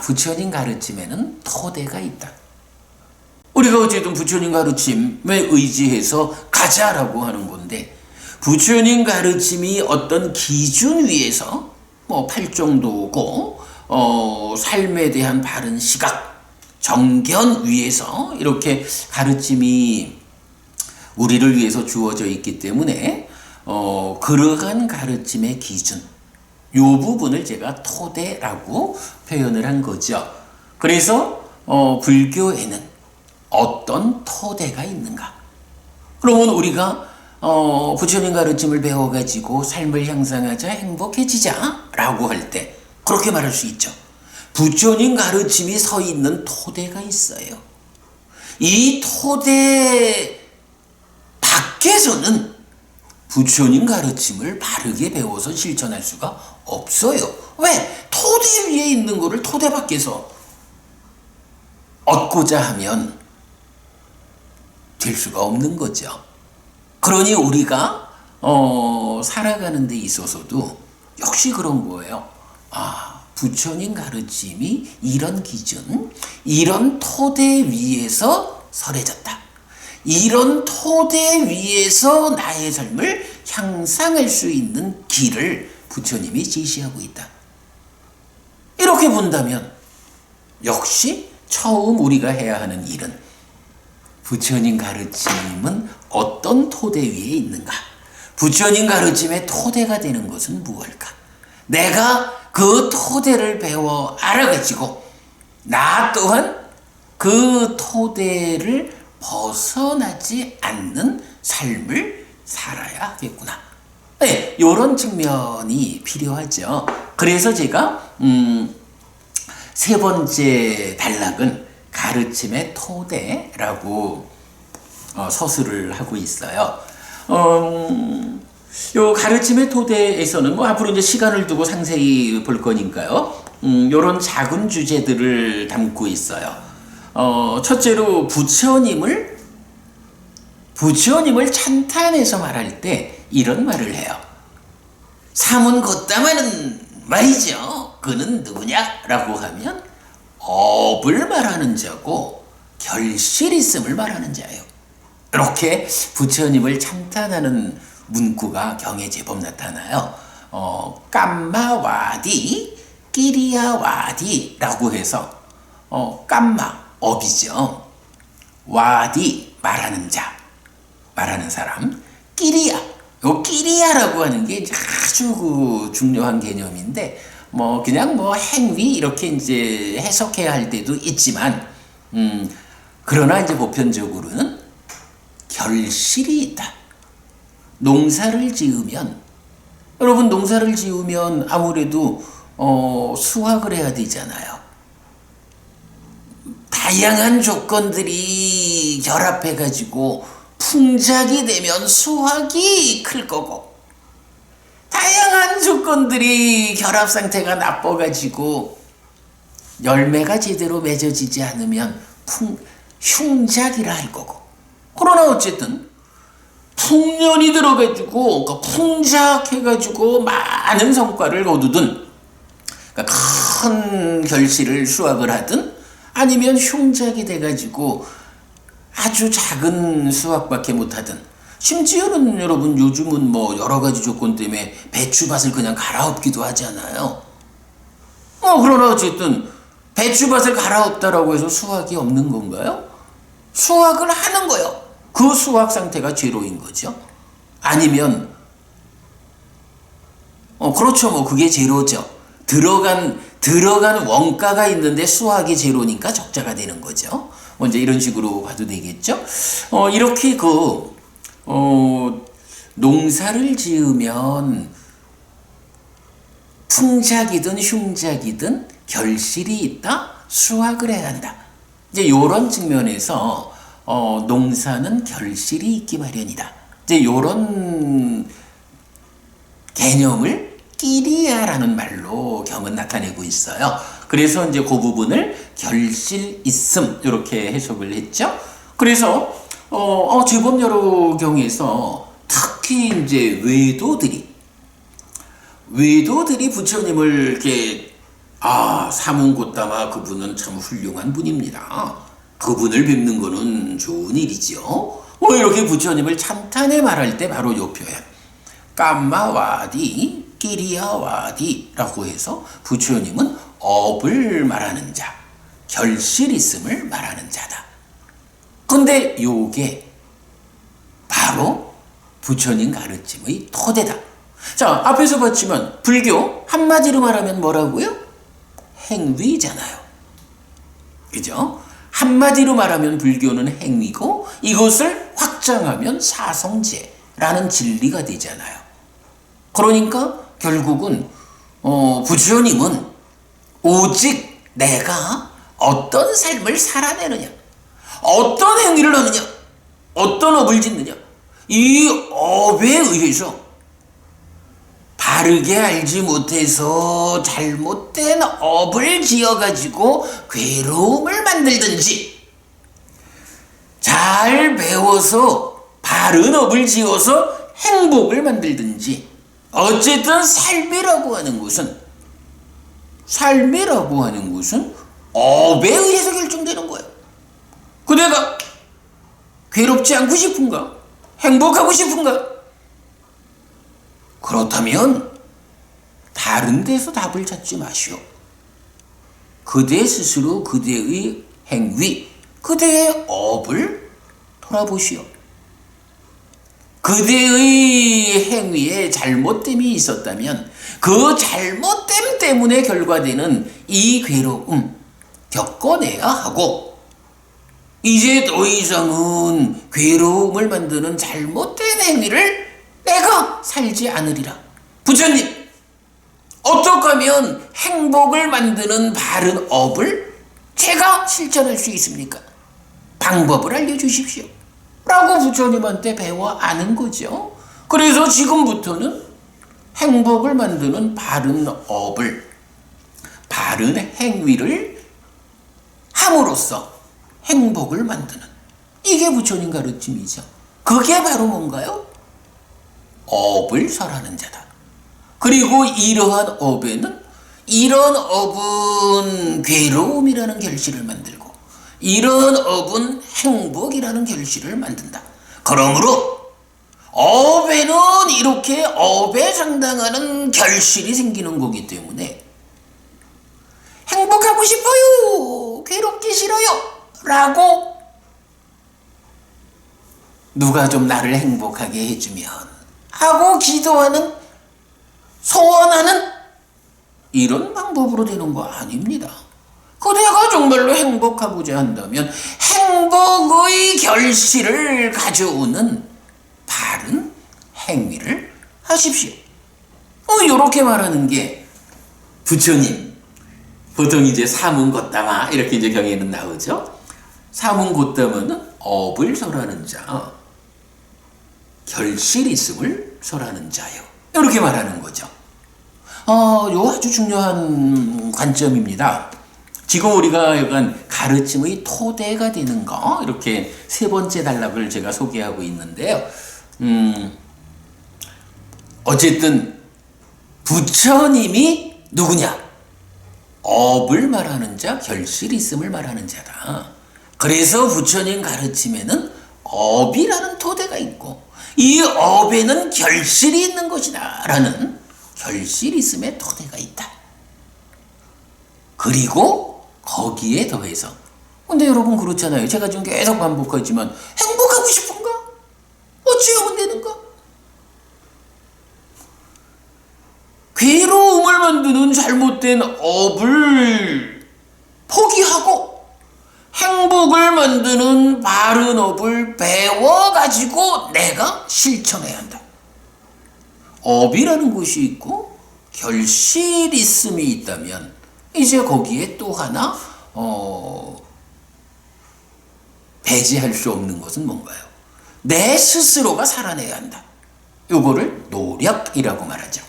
부처님 가르침에는 토대가 있다. 우리가 어쨌든 부처님 가르침에 의지해서 가자라고 하는 건데 부처님 가르침이 어떤 기준 위에서 뭐 팔정도고 삶에 대한 바른 시각, 정견 위에서 이렇게 가르침이 우리를 위해서 주어져 있기 때문에 그러한 가르침의 기준, 요 부분을 제가 토대라고 표현을 한 거죠. 그래서 불교에는 어떤 토대가 있는가? 그러면 우리가 부처님 가르침을 배워가지고 삶을 향상하자, 행복해지자 라고 할 때 그렇게 말할 수 있죠. 부처님 가르침이 서 있는 토대가 있어요. 이 토대 밖에서는 부처님 가르침을 바르게 배워서 실천할 수가 없어요. 왜? 토대 위에 있는 거를 토대 밖에서 얻고자 하면 될 수가 없는 거죠. 그러니 우리가 살아가는 데 있어서도 역시 그런 거예요. 부처님 가르침이 이런 기준, 이런 토대 위에서 설해졌다. 이런 토대 위에서 나의 삶을 향상할 수 있는 길을 부처님이 제시하고 있다. 이렇게 본다면 역시 처음 우리가 해야 하는 일은 부처님 가르침은 어떤 토대 위에 있는가? 부처님 가르침의 토대가 되는 것은 무엇일까? 내가 그 토대를 배워 알아가지고 나 또한 그 토대를 벗어나지 않는 삶을 살아야 하겠구나. 네, 이런 측면이 필요하죠. 그래서 제가 세 번째 단락은 가르침의 토대라고 서술을 하고 있어요. 요 가르침의 토대에서는 뭐 앞으로 이제 시간을 두고 상세히 볼 거니까요. 요런 작은 주제들을 담고 있어요. 첫째로 부처님을 찬탄해서 말할 때 이런 말을 해요. 사문 걷다마는 말이죠. 그는 누구냐? 라고 하면 업을 말하는 자고 결실 있음을 말하는 자예요. 이렇게 부처님을 찬탄하는 문구가 경에 제법 나타나요. 깜마와디, 끼리야와디라고 해서 깜마, 업이죠. 와디, 말하는 자, 말하는 사람. 끼리야, 요 끼리야라고 하는 게 아주 중요한 개념인데, 그냥 행위 이렇게 이제 해석해야 할 때도 있지만, 그러나 이제 보편적으로는 결실이 있다. 농사를 지으면, 여러분 농사를 지으면 아무래도 수확을 해야 되잖아요. 다양한 조건들이 결합해가지고 풍작이 되면 수확이 클 거고, 다양한 조건들이 결합 상태가 나빠가지고 열매가 제대로 맺어지지 않으면 흉작이라 할 거고, 그러나 어쨌든 풍년이 들어가지고 풍작해가지고 많은 성과를 거두든, 그러니까 큰 결실을 수확을 하든, 아니면 흉작이 돼가지고 아주 작은 수확밖에 못하든, 심지어는 여러분 요즘은 여러 가지 조건 때문에 배추밭을 그냥 갈아엎기도 하잖아요. 그러나 어쨌든 배추밭을 갈아엎다라고 해서 수확이 없는 건가요? 수확을 하는 거예요. 그 수확 상태가 제로인 거죠. 아니면 그렇죠. 그게 제로죠. 들어간 원가가 있는데 수확이 제로니까 적자가 되는 거죠. 이제 이런 식으로 봐도 되겠죠. 이렇게 농사를 지으면 풍작이든 흉작이든 결실이 있다, 수확을 해야 한다. 이제 이런 측면에서 농사는 결실이 있기 마련이다. 이제 이런 개념을 끼리야라는 말로 경은 나타내고 있어요. 그래서 이제 그 부분을 결실 있음 이렇게 해석을 했죠. 그래서 제법 여러 경에서 특히 이제 외도들이 부처님을 이렇게 사문고따마 그분은 참 훌륭한 분입니다. 그분을 뵙는 거는 좋은 일이죠. 이렇게 부처님을 찬탄해 말할 때 바로 요 표현 깜마와디, 끼리야와디라고 해서 부처님은 업을 말하는 자, 결실 있음을 말하는 자다. 근데 요게 바로 부처님 가르침의 토대다. 자, 앞에서 봤지만 불교 한마디로 말하면 뭐라고요? 행위잖아요. 그죠? 한마디로 말하면 불교는 행위고, 이것을 확장하면 사성제라는 진리가 되잖아요. 그러니까 결국은 부처님은 오직 내가 어떤 삶을 살아내느냐, 어떤 행위를 하느냐, 어떤 업을 짓느냐, 이 업에 의해서 바르게 알지 못해서 잘못된 업을 지어가지고 괴로움을 만들든지, 잘 배워서 바른 업을 지어서 행복을 만들든지, 어쨌든 삶이라고 하는 것은 업에 의해서 결정되는 거예요. 그대가 괴롭지 않고 싶은가? 행복하고 싶은가? 그렇다면 다른 데서 답을 찾지 마시오. 그대 스스로 그대의 행위, 그대의 업을 돌아보시오. 그대의 행위에 잘못됨이 있었다면 그 잘못됨 때문에 결과되는 이 괴로움 겪어내야 하고, 이제 더 이상은 괴로움을 만드는 잘못된 행위를 내가 살지 않으리라. 부처님, 어떻게 하면 행복을 만드는 바른 업을 제가 실천할 수 있습니까? 방법을 알려주십시오. 라고 부처님한테 배워 아는 거죠. 그래서 지금부터는 행복을 만드는 바른 업을, 바른 행위를 함으로써 행복을 만드는, 이게 부처님 가르침이죠. 그게 바로 뭔가요? 업을 설하는 자다. 그리고 이러한 업에는, 이런 업은 괴로움이라는 결실을 만들고 이런 업은 행복이라는 결실을 만든다. 그러므로 업에는 이렇게 업에 상당하는 결실이 생기는 거기 때문에 행복하고 싶어요, 괴롭기 싫어요 라고 누가 좀 나를 행복하게 해주면 하고 기도하는, 소원하는 이런 방법으로 되는 거 아닙니다. 그대가 정말로 행복하고자 한다면 행복의 결실을 가져오는 바른 행위를 하십시오. 이렇게 말하는 게 부처님, 보통 이제 사문고따마 이렇게 이제 경에는 나오죠. 사문고따마는 업을 설하는 자, 결실 있음을 설하는 자요, 이렇게 말하는 거죠. 요 아주 중요한 관점입니다. 지금 우리가 약간 가르침의 토대가 되는 거, 이렇게 세 번째 단락을 제가 소개하고 있는데요. 어쨌든 부처님이 누구냐? 업을 말하는 자, 결실 있음을 말하는 자다. 그래서 부처님 가르침에는 업이라는 토대가 있고 이 업에는 결실이 있는 것이다 라는 결실 있음의 토대가 있다. 그리고 거기에 더해서, 근데 여러분 그렇잖아요. 제가 지금 계속 반복하지만 행복하고 싶은가? 어찌하면 되는가? 괴로움을 만드는 잘못된 업을 포기하고 행복을 만드는 바른 업을 배워가지고 내가 실천해야 한다. 업이라는 것이 있고 결실 있음이 있다면 이제 거기에 또 하나 배제할 수 없는 것은 뭔가요? 내 스스로가 살아내야 한다. 요거를 노력이라고 말하죠.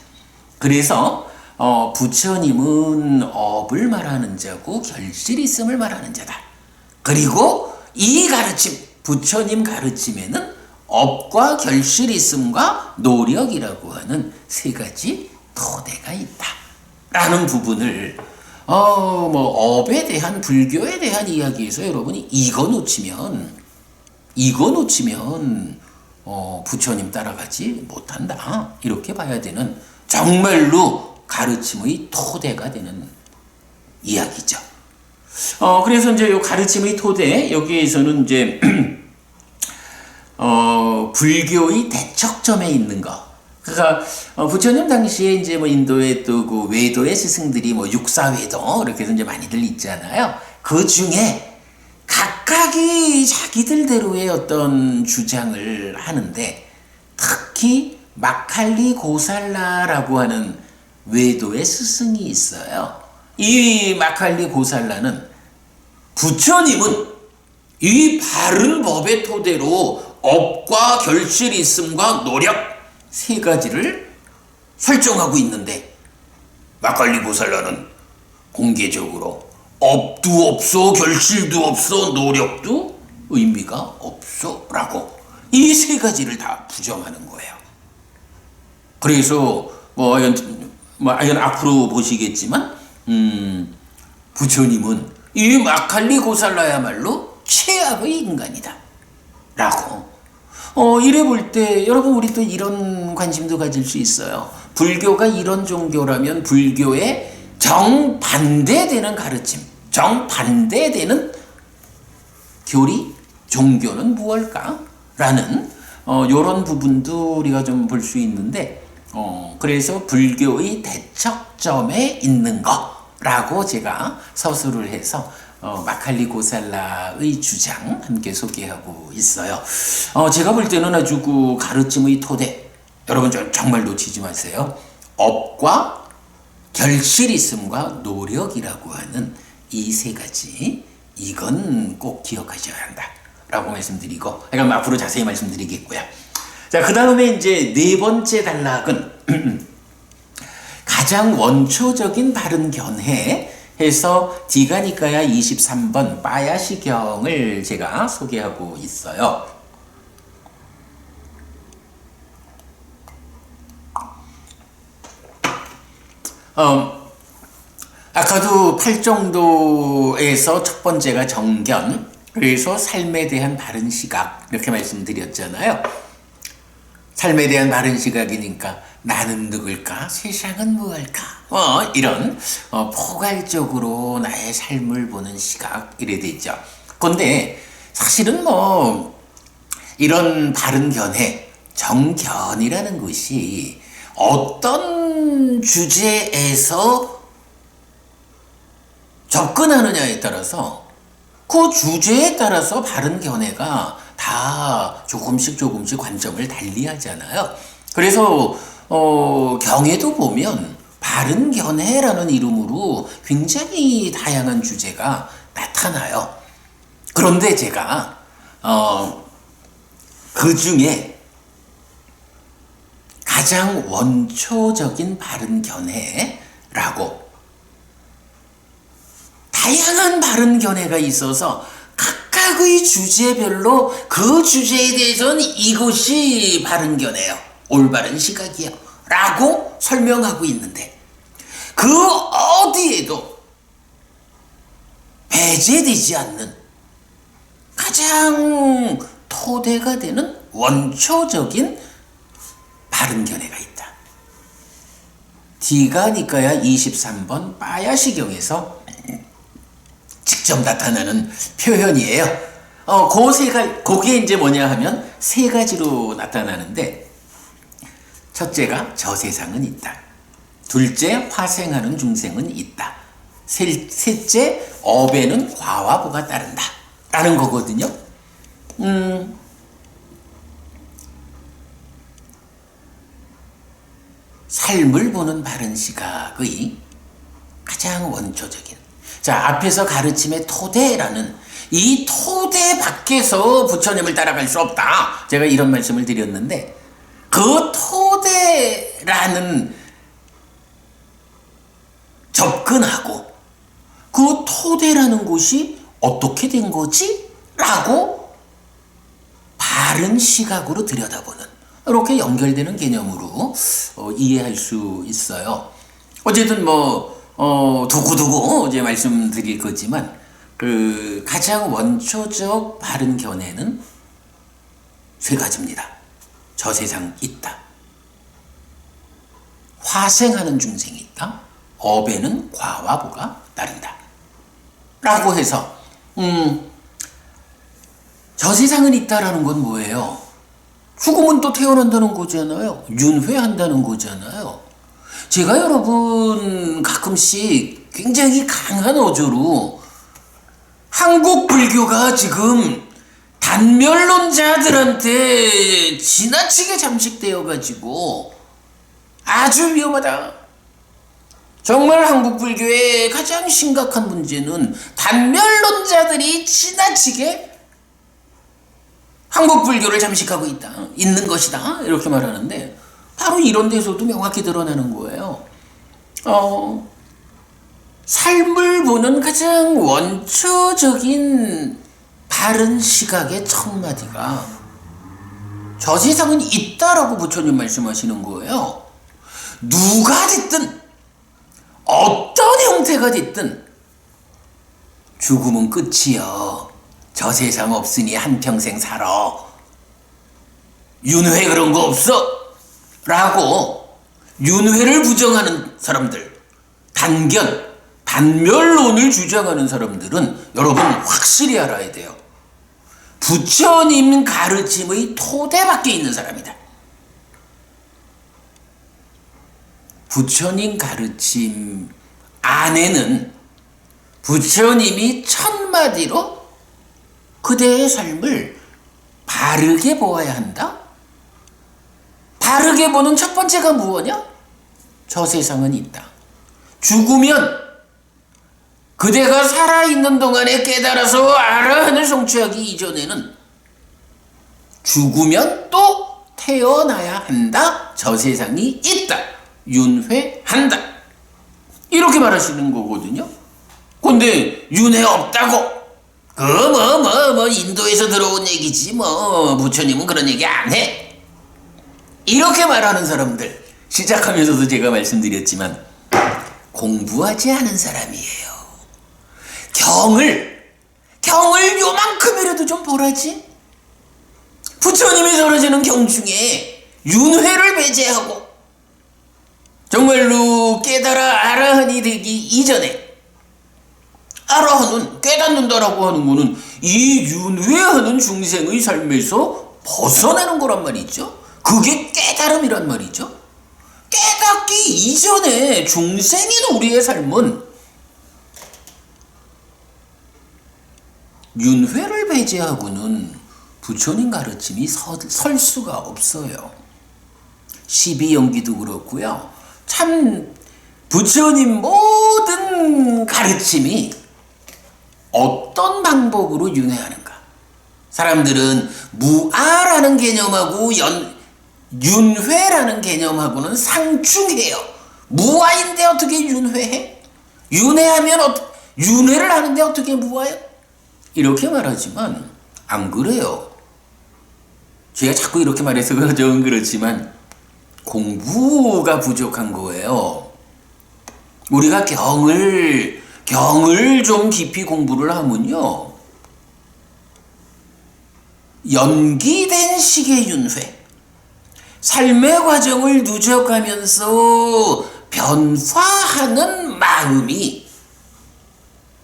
그래서 부처님은 업을 말하는 자고 결실 있음을 말하는 자다. 그리고 이 가르침, 부처님 가르침에는 업과 결실 있음과 노력이라고 하는 세 가지 토대가 있다 라는 부분을 업에 대한, 불교에 대한 이야기에서 여러분이 이거 놓치면 부처님 따라가지 못한다, 이렇게 봐야 되는 정말로 가르침의 토대가 되는 이야기죠. 그래서 이제 요 가르침의 토대, 여기에서는 이제 불교의 대척점에 있는 거. 그러니까 부처님 당시에 이제 뭐 인도의 또 그 외도의 스승들이 뭐 육사외도 이렇게 해서 이제 많이들 있잖아요. 그 중에 각각이 자기들대로의 어떤 주장을 하는데, 특히 마칼리 고살라라고 하는 외도의 스승이 있어요. 이 마칼리 고살라는 부처님은 이 바른 법의 토대로 업과 결실 있음과 노력 세 가지를 설정하고 있는데, 마칼리 고살라는 공개적으로 업도 없어, 결실도 없어, 노력도 의미가 없어 라고 이 세 가지를 다 부정하는 거예요. 그래서 아연 앞으로 보시겠지만 부처님은 이 마칼리 고살라야말로 최악의 인간이다 라고 이래 볼 때 여러분, 우리 또 이런 관심도 가질 수 있어요. 불교가 이런 종교라면 불교에 정반대되는 가르침, 정반대되는 교리, 종교는 무엇일까? 라는 이런 부분도 우리가 좀 볼 수 있는데, 그래서 불교의 대척점에 있는 거라고 제가 서술을 해서 마칼리 고살라의 주장 함께 소개하고 있어요. 제가 볼 때는 아주 그 가르침의 토대, 여러분 정말 놓치지 마세요. 업과 결실 있음과 노력이라고 하는 이 세 가지, 이건 꼭 기억하셔야 한다 라고 말씀드리고, 그러니까 앞으로 자세히 말씀드리겠고요. 자, 그 다음에 이제 네 번째 단락은 가장 원초적인 바른 견해 해서 디가니까야 23번 빠야시경을 제가 소개하고 있어요. 아까도 팔정도에서 첫 번째가 정견, 그래서 삶에 대한 바른 시각 이렇게 말씀드렸잖아요. 삶에 대한 바른 시각이니까 나는 누굴까? 세상은 무엇일까? 이런 포괄적으로 나의 삶을 보는 시각 이래 되죠. 그런데 사실은 이런 바른 견해, 정견이라는 것이 어떤 주제에서 접근하느냐에 따라서 그 주제에 따라서 바른 견해가 다 조금씩 관점을 달리하잖아요. 그래서 경에도 보면 바른 견해라는 이름으로 굉장히 다양한 주제가 나타나요. 그런데 제가 그 중에 가장 원초적인 바른 견해라고, 다양한 바른 견해가 있어서 각각의 주제별로 그 주제에 대해서는 이것이 바른 견해요, 올바른 시각이요 라고 설명하고 있는데, 그 어디에도 배제되지 않는 가장 토대가 되는 원초적인 바른 견해가 있다. 디가니까야 23번 빠야시경에서 직접 나타나는 표현이에요. 그게 이제 뭐냐 하면 세 가지로 나타나는데, 첫째가 저 세상은 있다. 둘째, 화생하는 중생은 있다. 셋째, 업에는 과와 보가 따른다 라는 거거든요. 삶을 보는 바른 시각의 가장 원초적인, 자, 앞에서 가르침의 토대라는 이 토대 밖에서 부처님을 따라갈 수 없다, 제가 이런 말씀을 드렸는데, 그 토대라는 접근하고 그 토대라는 곳이 어떻게 된 거지? 라고 바른 시각으로 들여다보는, 이렇게 연결되는 개념으로 이해할 수 있어요. 어쨌든 두고두고 이제 말씀드릴 거지만, 그 가장 원초적 바른 견해는 세 가지입니다. 저 세상 있다. 화생하는 중생이 있다. 업에는 과와 보가 따른다. 라고 해서 저 세상은 있다라는 건 뭐예요? 죽으면 또 태어난다는 거잖아요. 윤회한다는 거잖아요. 제가 여러분 가끔씩 굉장히 강한 어조로 한국 불교가 지금 단멸론자들한테 지나치게 잠식되어 가지고 아주 위험하다. 정말 한국 불교의 가장 심각한 문제는 단멸론자들이 지나치게 한국 불교를 잠식하고 있는 것이다, 이렇게 말하는데, 바로 이런 데서도 명확히 드러나는 거예요. 삶을 보는 가장 원초적인 바른 시각의 첫 마디가 저 세상은 있다라고 부처님 말씀하시는 거예요. 누가 됐든 어떤 형태가 됐든 죽음은 끝이여. 저 세상 없으니 한평생 살아. 윤회 그런 거 없어 라고 윤회를 부정하는 사람들, 단멸론을 주장하는 사람들은 여러분 확실히 알아야 돼요. 부처님 가르침의 토대 밖에 있는 사람이다. 부처님 가르침 안에는 부처님이 첫마디로 그대의 삶을 바르게 보아야 한다. 바르게 보는 첫 번째가 무엇이냐? 저 세상은 있다. 죽으면 그대가 살아있는 동안에 깨달아서 아라한을 성취하기 이전에는 죽으면 또 태어나야 한다. 저 세상이 있다. 윤회한다. 이렇게 말하시는 거거든요. 근데 윤회 없다고? 인도에서 들어온 얘기지 부처님은 그런 얘기 안 해. 이렇게 말하는 사람들, 시작하면서도 제가 말씀드렸지만 공부하지 않은 사람이에요. 경을 요만큼이라도 좀 보라지. 부처님이 설하시는 경 중에 윤회를 배제하고 정말로 깨달아 아라한이 되기 이전에, 아라한은 깨닫는다라고 하는 거는 이 윤회하는 중생의 삶에서 벗어나는 거란 말이죠. 그게 깨달음이란 말이죠. 깨닫기 이전에 중생인 우리의 삶은 윤회를 배제하고는 부처님 가르침이 설 수가 없어요. 12연기도 그렇고요. 참 부처님 모든 가르침이 어떤 방법으로 윤회하는가. 사람들은 무아라는 개념하고 윤회라는 개념하고는 상충해요. 무아인데 어떻게 윤회해? 윤회를 하는데 어떻게 무아해요? 이렇게 말하지만 안 그래요. 제가 자꾸 이렇게 말해서 좀 그렇지만 공부가 부족한 거예요. 우리가 경을 좀 깊이 공부를 하면요, 연기된 식의 윤회, 삶의 과정을 누적하면서 변화하는 마음이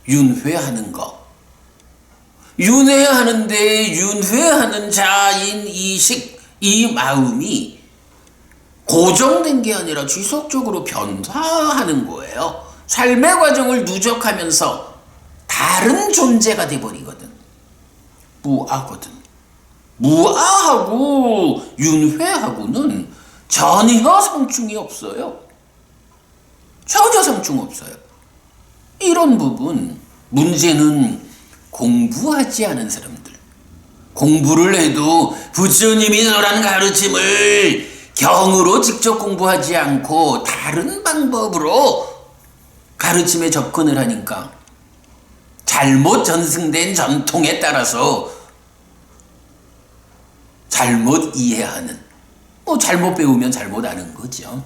윤회하는 것. 윤회하는데 윤회하는 자인 이 마음이 고정된 게 아니라 지속적으로 변화하는 거예요. 삶의 과정을 누적하면서 다른 존재가 돼버리거든. 무아거든. 무아하고 윤회하고는 전혀 상충이 없어요. 전혀 상충 없어요. 이런 부분, 문제는 공부하지 않은 사람들. 공부를 해도 부처님이 설한 가르침을 경으로 직접 공부하지 않고 다른 방법으로 가르침에 접근을 하니까 잘못 전승된 전통에 따라서 잘못 이해하는, 잘못 배우면 잘못 아는 거죠.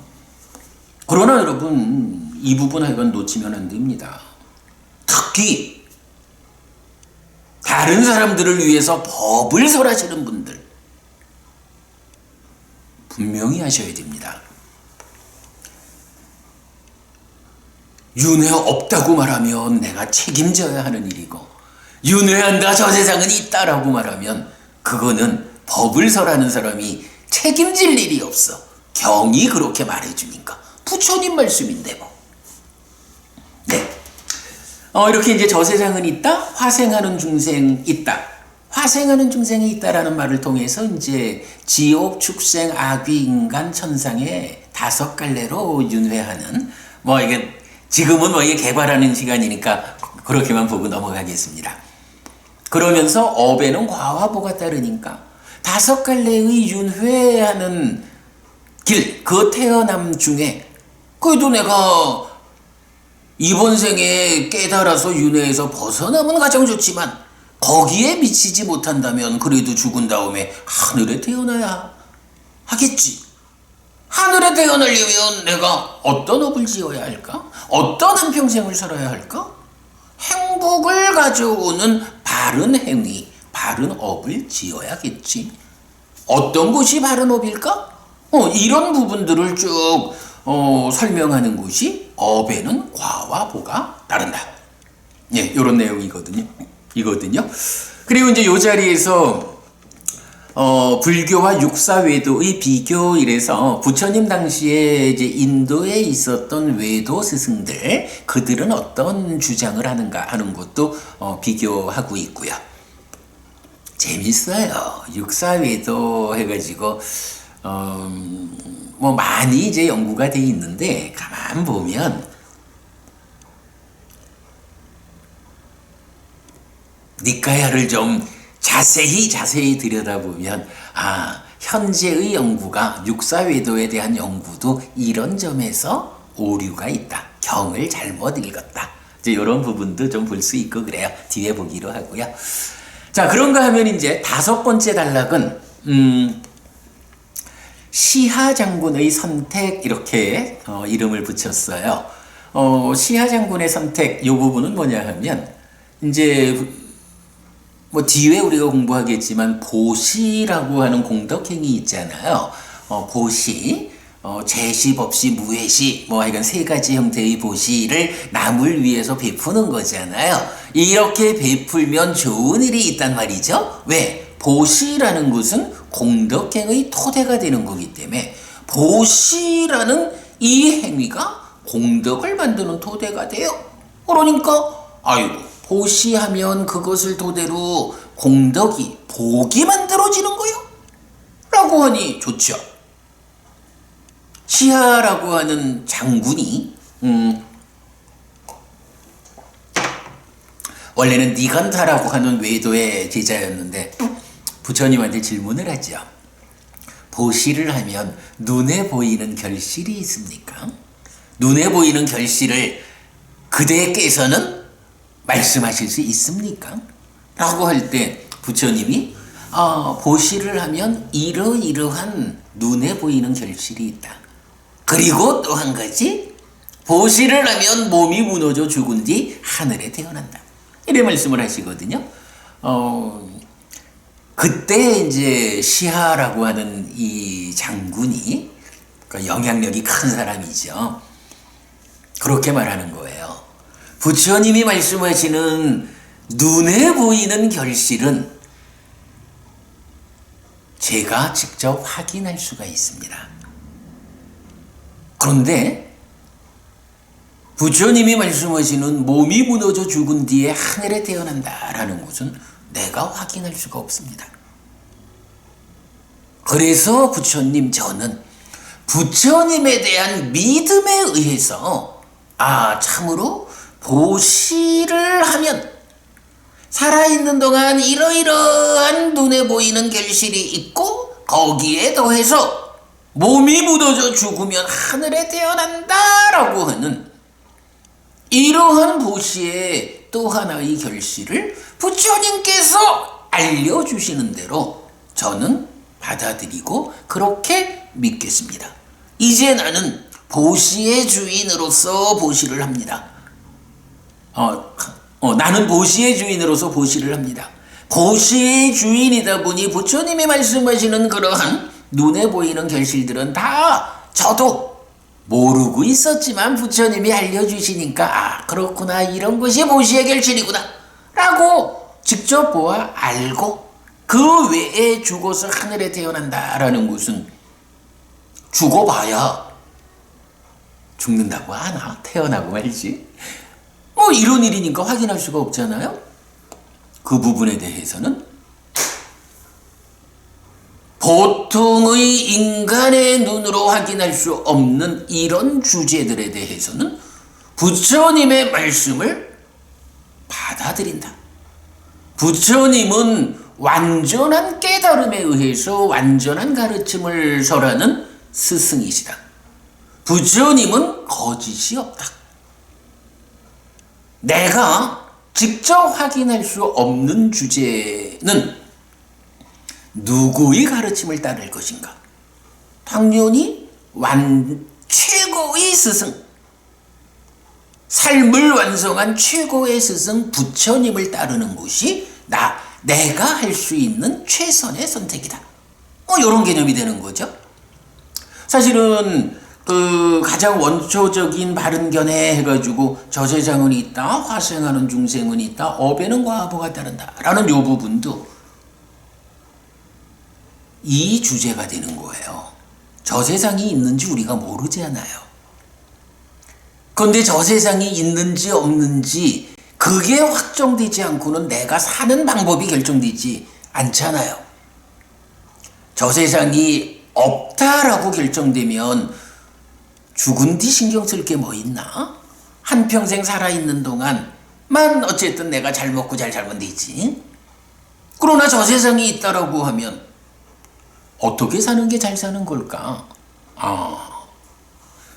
그러나 여러분, 이 부분 하여간 놓치면 안 됩니다. 특히 다른 사람들을 위해서 법을 설하시는 분들 분명히 하셔야 됩니다. 윤회 없다고 말하면 내가 책임져야 하는 일이고, 윤회한다, 저 세상은 있다라고 말하면 그거는 법을 설하는 사람이 책임질 일이 없어. 경이 그렇게 말해주니까. 부처님 말씀인데 뭐. 네. 이렇게 이제 저 세상은 있다, 화생하는 중생 있다. 화생하는 중생이 있다라는 말을 통해서 이제 지옥, 축생, 아귀, 인간, 천상의 5갈래로 윤회하는, 이게 지금은 이게 개발하는 시간이니까 그렇게만 보고 넘어가겠습니다. 그러면서 업에는 과화보가 따르니까 5갈래의 윤회하는 길, 그 태어남 중에 그래도 내가 이번 생에 깨달아서 윤회에서 벗어나면 가장 좋지만 거기에 미치지 못한다면 그래도 죽은 다음에 하늘에 태어나야 하겠지. 하늘에 태어나려면 내가 어떤 업을 지어야 할까? 어떤 한평생을 살아야 할까? 행복을 가져오는 바른 행위, 바른 업을 지어야겠지. 어떤 것이 바른 업일까? 이런 부분들을 쭉 설명하는 것이 업에는 과와 보가 따른다. 예, 이런 내용이거든요. 그리고 이제 이 자리에서 불교와 육사외도의 비교, 이래서 부처님 당시에 이제 인도에 있었던 외도 스승들, 그들은 어떤 주장을 하는가 하는 것도 비교하고 있고요. 재밌어요. 육사외도 해가지고 많이 이제 연구가 돼 있는데, 가만 보면 니카야를 좀 자세히 들여다보면, 현재의 연구가, 육사외도에 대한 연구도 이런 점에서 오류가 있다. 경을 잘못 읽었다. 이제 이런 부분도 좀 볼 수 있고 그래요. 뒤에 보기로 하고요. 자, 그런가 하면 이제 5번째 단락은 시하 장군의 선택 이렇게 이름을 붙였어요. 시하 장군의 선택 이 부분은 뭐냐 하면 이제 뭐 뒤에 우리가 공부하겠지만 보시라고 하는 공덕행위 있잖아요. 보시, 제시, 법시, 무회시 뭐 하여간 3가지 형태의 보시를 남을 위해서 베푸는 거잖아요. 이렇게 베풀면 좋은 일이 있단 말이죠. 왜? 보시라는 것은 공덕행의 토대가 되는 거기 때문에 보시라는 이 행위가 공덕을 만드는 토대가 돼요. 그러니까 아이고 보시하면 그것을 토대로 공덕이 복이 만들어지는 거요 라고 하니 좋죠. 시하라고 하는 장군이 원래는 니간타라고 하는 외도의 제자였는데 부처님한테 질문을 하죠. 보시를 하면 눈에 보이는 결실이 있습니까? 눈에 보이는 결실을 그대께서는 말씀하실 수 있습니까? 라고 할 때 부처님이 보시를 하면 이러이러한 눈에 보이는 결실이 있다. 그리고 또 한 가지 보시를 하면 몸이 무너져 죽은 뒤 하늘에 태어난다. 이래 말씀을 하시거든요. 그때 이제 시하라고 하는 이 장군이 영향력이 큰 사람이죠. 그렇게 말하는 거예요. 부처님이 말씀하시는 눈에 보이는 결실은 제가 직접 확인할 수가 있습니다. 그런데 부처님이 말씀하시는 몸이 무너져 죽은 뒤에 하늘에 태어난다라는 것은 내가 확인할 수가 없습니다. 그래서 부처님 저는 부처님에 대한 믿음에 의해서 참으로 보시를 하면 살아있는 동안 이러이러한 눈에 보이는 결실이 있고 거기에 더해서 몸이 묻어져 죽으면 하늘에 태어난다라고 하는 이러한 보시의 또 하나의 결실을 부처님께서 알려주시는 대로 저는 받아들이고 그렇게 믿겠습니다. 이제 나는 보시의 주인으로서 보시를 합니다. 나는 보시의 주인으로서 보시를 합니다. 보시의 주인이다 보니 부처님이 말씀하시는 그러한 눈에 보이는 결실들은 다 저도 모르고 있었지만 부처님이 알려주시니까 그렇구나 이런 것이 보시의 결실이구나 라고 직접 보아 알고 그 외에 죽어서 하늘에 태어난다라는 것은 죽어봐야 죽는다고 하나? 태어나고 말지. 뭐 이런 일이니까 확인할 수가 없잖아요. 그 부분에 대해서는 보통의 인간의 눈으로 확인할 수 없는 이런 주제들에 대해서는 부처님의 말씀을 받아들인다. 부처님은 완전한 깨달음에 의해서 완전한 가르침을 설하는 스승이시다. 부처님은 거짓이 없다. 내가 직접 확인할 수 없는 주제는 누구의 가르침을 따를 것인가? 당연히 최고의 스승, 삶을 완성한 최고의 스승 부처님을 따르는 것이 내가 할 수 있는 최선의 선택이다. 이런 개념이 되는 거죠. 사실은 가장 원초적인 바른견해 해가지고 저세상은 있다, 화생하는 중생은 있다, 업에는 과보가 따른다 라는 요 부분도 이 주제가 되는 거예요. 저세상이 있는지 우리가 모르잖아요. 그런데 저세상이 있는지 없는지 그게 확정되지 않고는 내가 사는 방법이 결정되지 않잖아요. 저세상이 없다라고 결정되면 죽은 뒤 신경 쓸 게 뭐 있나? 한평생 살아있는 동안만 어쨌든 내가 잘 먹고 잘 살면 되지. 그러나 저세상이 있다라고 하면 어떻게 사는 게 잘 사는 걸까?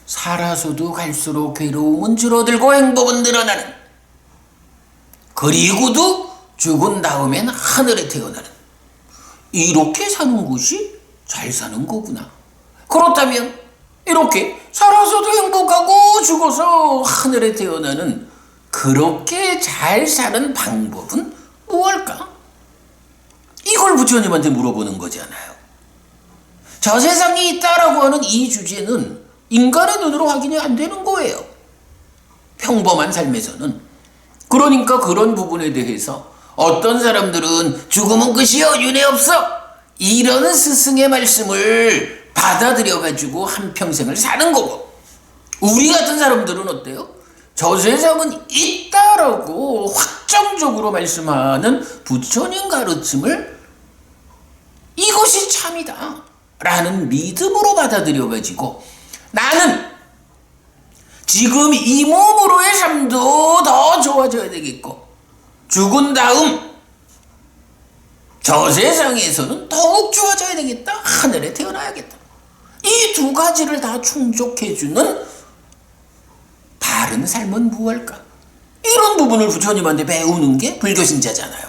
살아서도 갈수록 괴로움은 줄어들고 행복은 늘어나는 그리고도 죽은 다음엔 하늘에 태어나는, 이렇게 사는 것이 잘 사는 거구나. 그렇다면 이렇게 살아서도 행복하고 죽어서 하늘에 태어나는 그렇게 잘 사는 방법은 무엇일까? 이걸 부처님한테 물어보는 거잖아요. 저 세상에 있다라고 하는 이 주제는 인간의 눈으로 확인이 안 되는 거예요. 평범한 삶에서는. 그러니까 그런 부분에 대해서 어떤 사람들은 죽음은 끝이요, 윤회 없어, 이런 스승의 말씀을 받아들여가지고 한평생을 사는 거고, 우리 같은 사람들은 어때요? 저 세상은 있다라고 확정적으로 말씀하는 부처님 가르침을 이것이 참이다 라는 믿음으로 받아들여가지고, 나는 지금 이 몸으로의 삶도 더 좋아져야 되겠고, 죽은 다음 저 세상에서는 더욱 좋아져야 되겠다, 하늘에 태어나야겠다, 이 두 가지를 다 충족해주는 바른 삶은 무엇일까? 이런 부분을 부처님한테 배우는 게 불교 신자잖아요.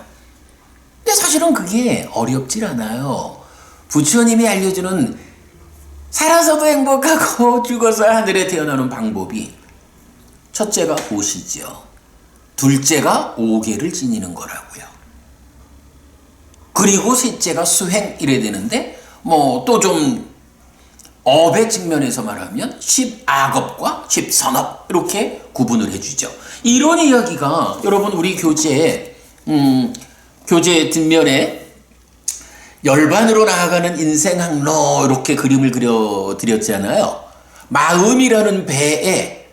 근데 사실은 그게 어렵질 않아요. 부처님이 알려주는 살아서도 행복하고 죽어서 하늘에 태어나는 방법이, 첫째가 보시죠. 둘째가 오계를 지니는 거라고요. 그리고 셋째가 수행, 이래야 되는데, 또 좀 업의 측면에서 말하면 10악업과 10선업, 이렇게 구분을 해주죠. 이런 이야기가 여러분 우리 교재 뒷면에 열반으로 나아가는 인생항로, 이렇게 그림을 그려드렸잖아요. 마음이라는 배에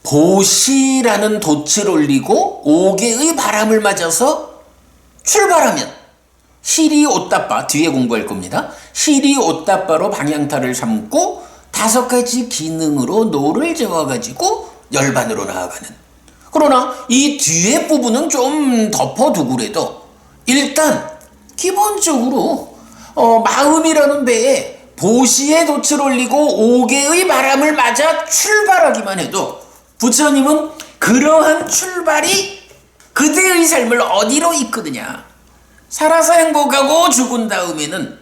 보시라는 돛을 올리고 오개의 바람을 맞아서 출발하면, 시리 옷다빠, 뒤에 공부할 겁니다. 시리 옷다빠로 방향타를 삼고 5가지 기능으로 노를 저어가지고 열반으로 나아가는. 그러나 이 뒤에 부분은 좀 덮어두고라도 일단 기본적으로 마음이라는 배에 보시의 돛을 올리고 오개의 바람을 맞아 출발하기만 해도 부처님은 그러한 출발이 그대의 삶을 어디로 이끄느냐, 살아서 행복하고 죽은 다음에는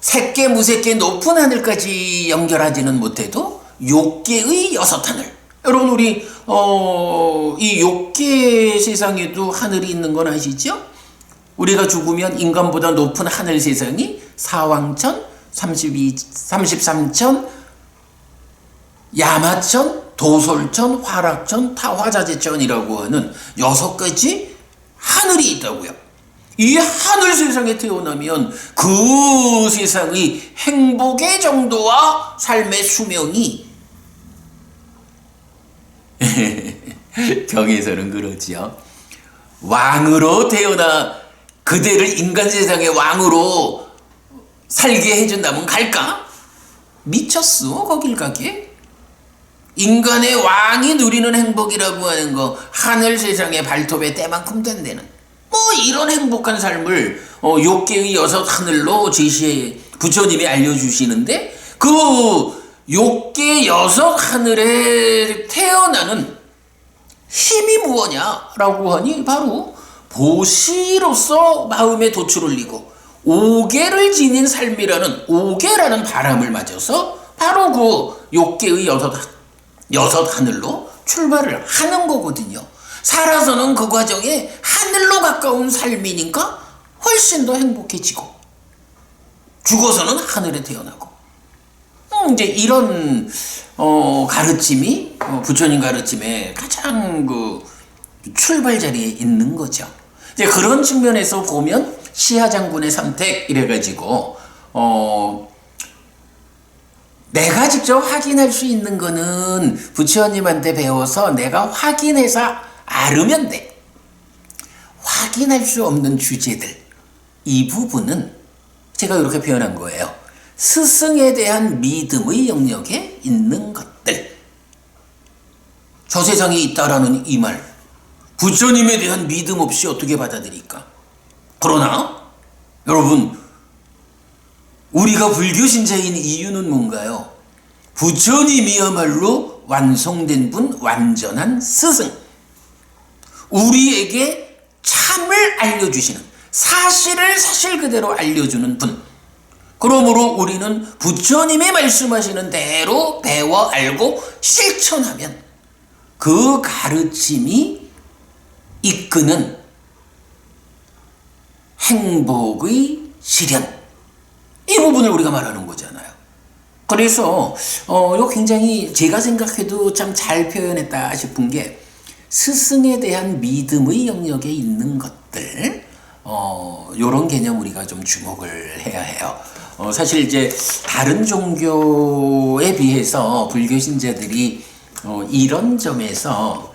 색계 무색계 높은 하늘까지 연결하지는 못해도 욕계의 6하늘. 여러분 우리 이 욕계 세상에도 하늘이 있는 건 아시죠? 우리가 죽으면 인간보다 높은 하늘 세상이 사왕천, 33천, 야마천, 도솔천, 화락천, 타화자재천이라고 하는 6가지 하늘이 있다고요. 이 하늘 세상에 태어나면 그 세상의 행복의 정도와 삶의 수명이 경에서는 그렇지요. 왕으로 태어나 그대를 인간 세상의 왕으로 살게 해준다면 갈까? 미쳤어, 거길 가게? 인간의 왕이 누리는 행복이라고 하는 거, 하늘 세상의 발톱에 때만큼 된다는 이런 행복한 삶을 욕계의 6하늘로 제시해 부처님이 알려주시는데, 그 욕계 6하늘에 태어나는 힘이 무엇냐라고 하니 바로 보시로서 마음에 돛을 올리고 오계를 지닌 삶이라는, 오계라는 바람을 맞아서 바로 그 욕계의 6하늘로 출발을 하는 거거든요. 살아서는 그 과정에 하늘로 가까운 삶이니까 훨씬 더 행복해지고, 죽어서는 하늘에 태어나고, 이제 이런 가르침이 부처님 가르침의 가장 그 출발 자리에 있는 거죠. 이제 그런 측면에서 보면 시하장군의 선택, 이래가지고 내가 직접 확인할 수 있는 거는 부처님한테 배워서 내가 확인해서 알으면 돼. 확인할 수 없는 주제들, 이 부분은 제가 이렇게 표현한 거예요. 스승에 대한 믿음의 영역에 있는 것들. 저 세상에 있다라는 이 말, 부처님에 대한 믿음 없이 어떻게 받아들일까? 그러나 여러분, 우리가 불교 신자인 이유는 뭔가요? 부처님이야말로 완성된 분, 완전한 스승. 우리에게 참을 알려주시는, 사실을 사실 그대로 알려주는 분. 그러므로 우리는 부처님이 말씀하시는 대로 배워 알고 실천하면 그 가르침이 이끄는 행복의 실현, 이 부분을 우리가 말하는 거잖아요. 그래서 이거 굉장히 제가 생각해도 참 잘 표현했다 싶은 게, 스승에 대한 믿음의 영역에 있는 것들, 요런 개념 우리가 좀 주목을 해야 해요. 사실 이제 다른 종교에 비해서 불교 신자들이 이런 점에서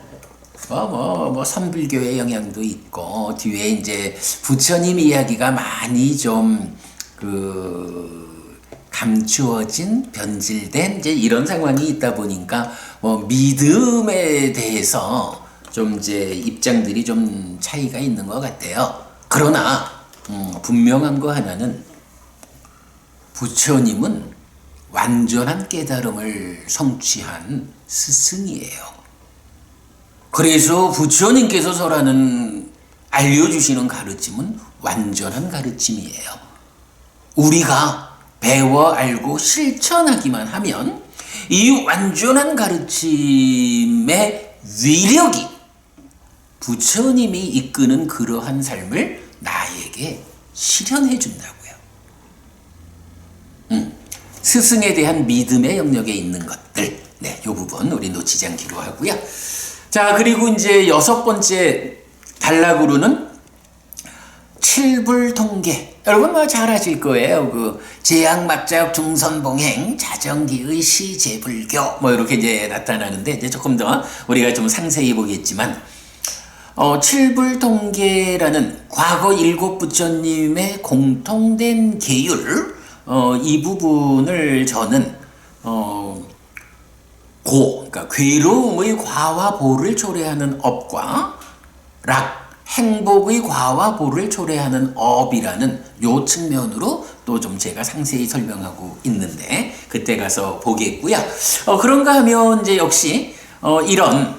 선불교의 영향도 있고, 뒤에 이제 부처님 이야기가 많이 좀 감추어진, 변질된 이제 이런 상황이 있다 보니까 믿음에 대해서 좀 이제 입장들이 좀 차이가 있는 것 같아요. 그러나 분명한 거 하나는, 부처님은 완전한 깨달음을 성취한 스승이에요. 그래서 부처님께서 설하는, 알려주시는 가르침은 완전한 가르침이에요. 우리가 배워 알고 실천하기만 하면 이 완전한 가르침의 위력이 부처님이 이끄는 그러한 삶을 나에게 실현해 준다고요. 스승에 대한 믿음의 영역에 있는 것들, 네, 이 부분 우리 놓치지 않기로 하고요. 자, 그리고 이제 6번째 단락으로는 칠불통계. 여러분 잘 아실 거예요. 제약막작 중선봉행 자정기의 시제불교 이렇게 이제 나타나는데, 이제 조금 더 우리가 좀 상세히 보겠지만, 칠불통계라는 과거 7 부처님의 공통된 계율, 이 부분을 저는 그러니까 괴로움의 과와 보를 초래하는 업과 락, 행복의 과와 보를 초래하는 업이라는 요 측면으로 또 좀 제가 상세히 설명하고 있는데, 그때 가서 보겠고요. 그런가 하면 이제 역시 이런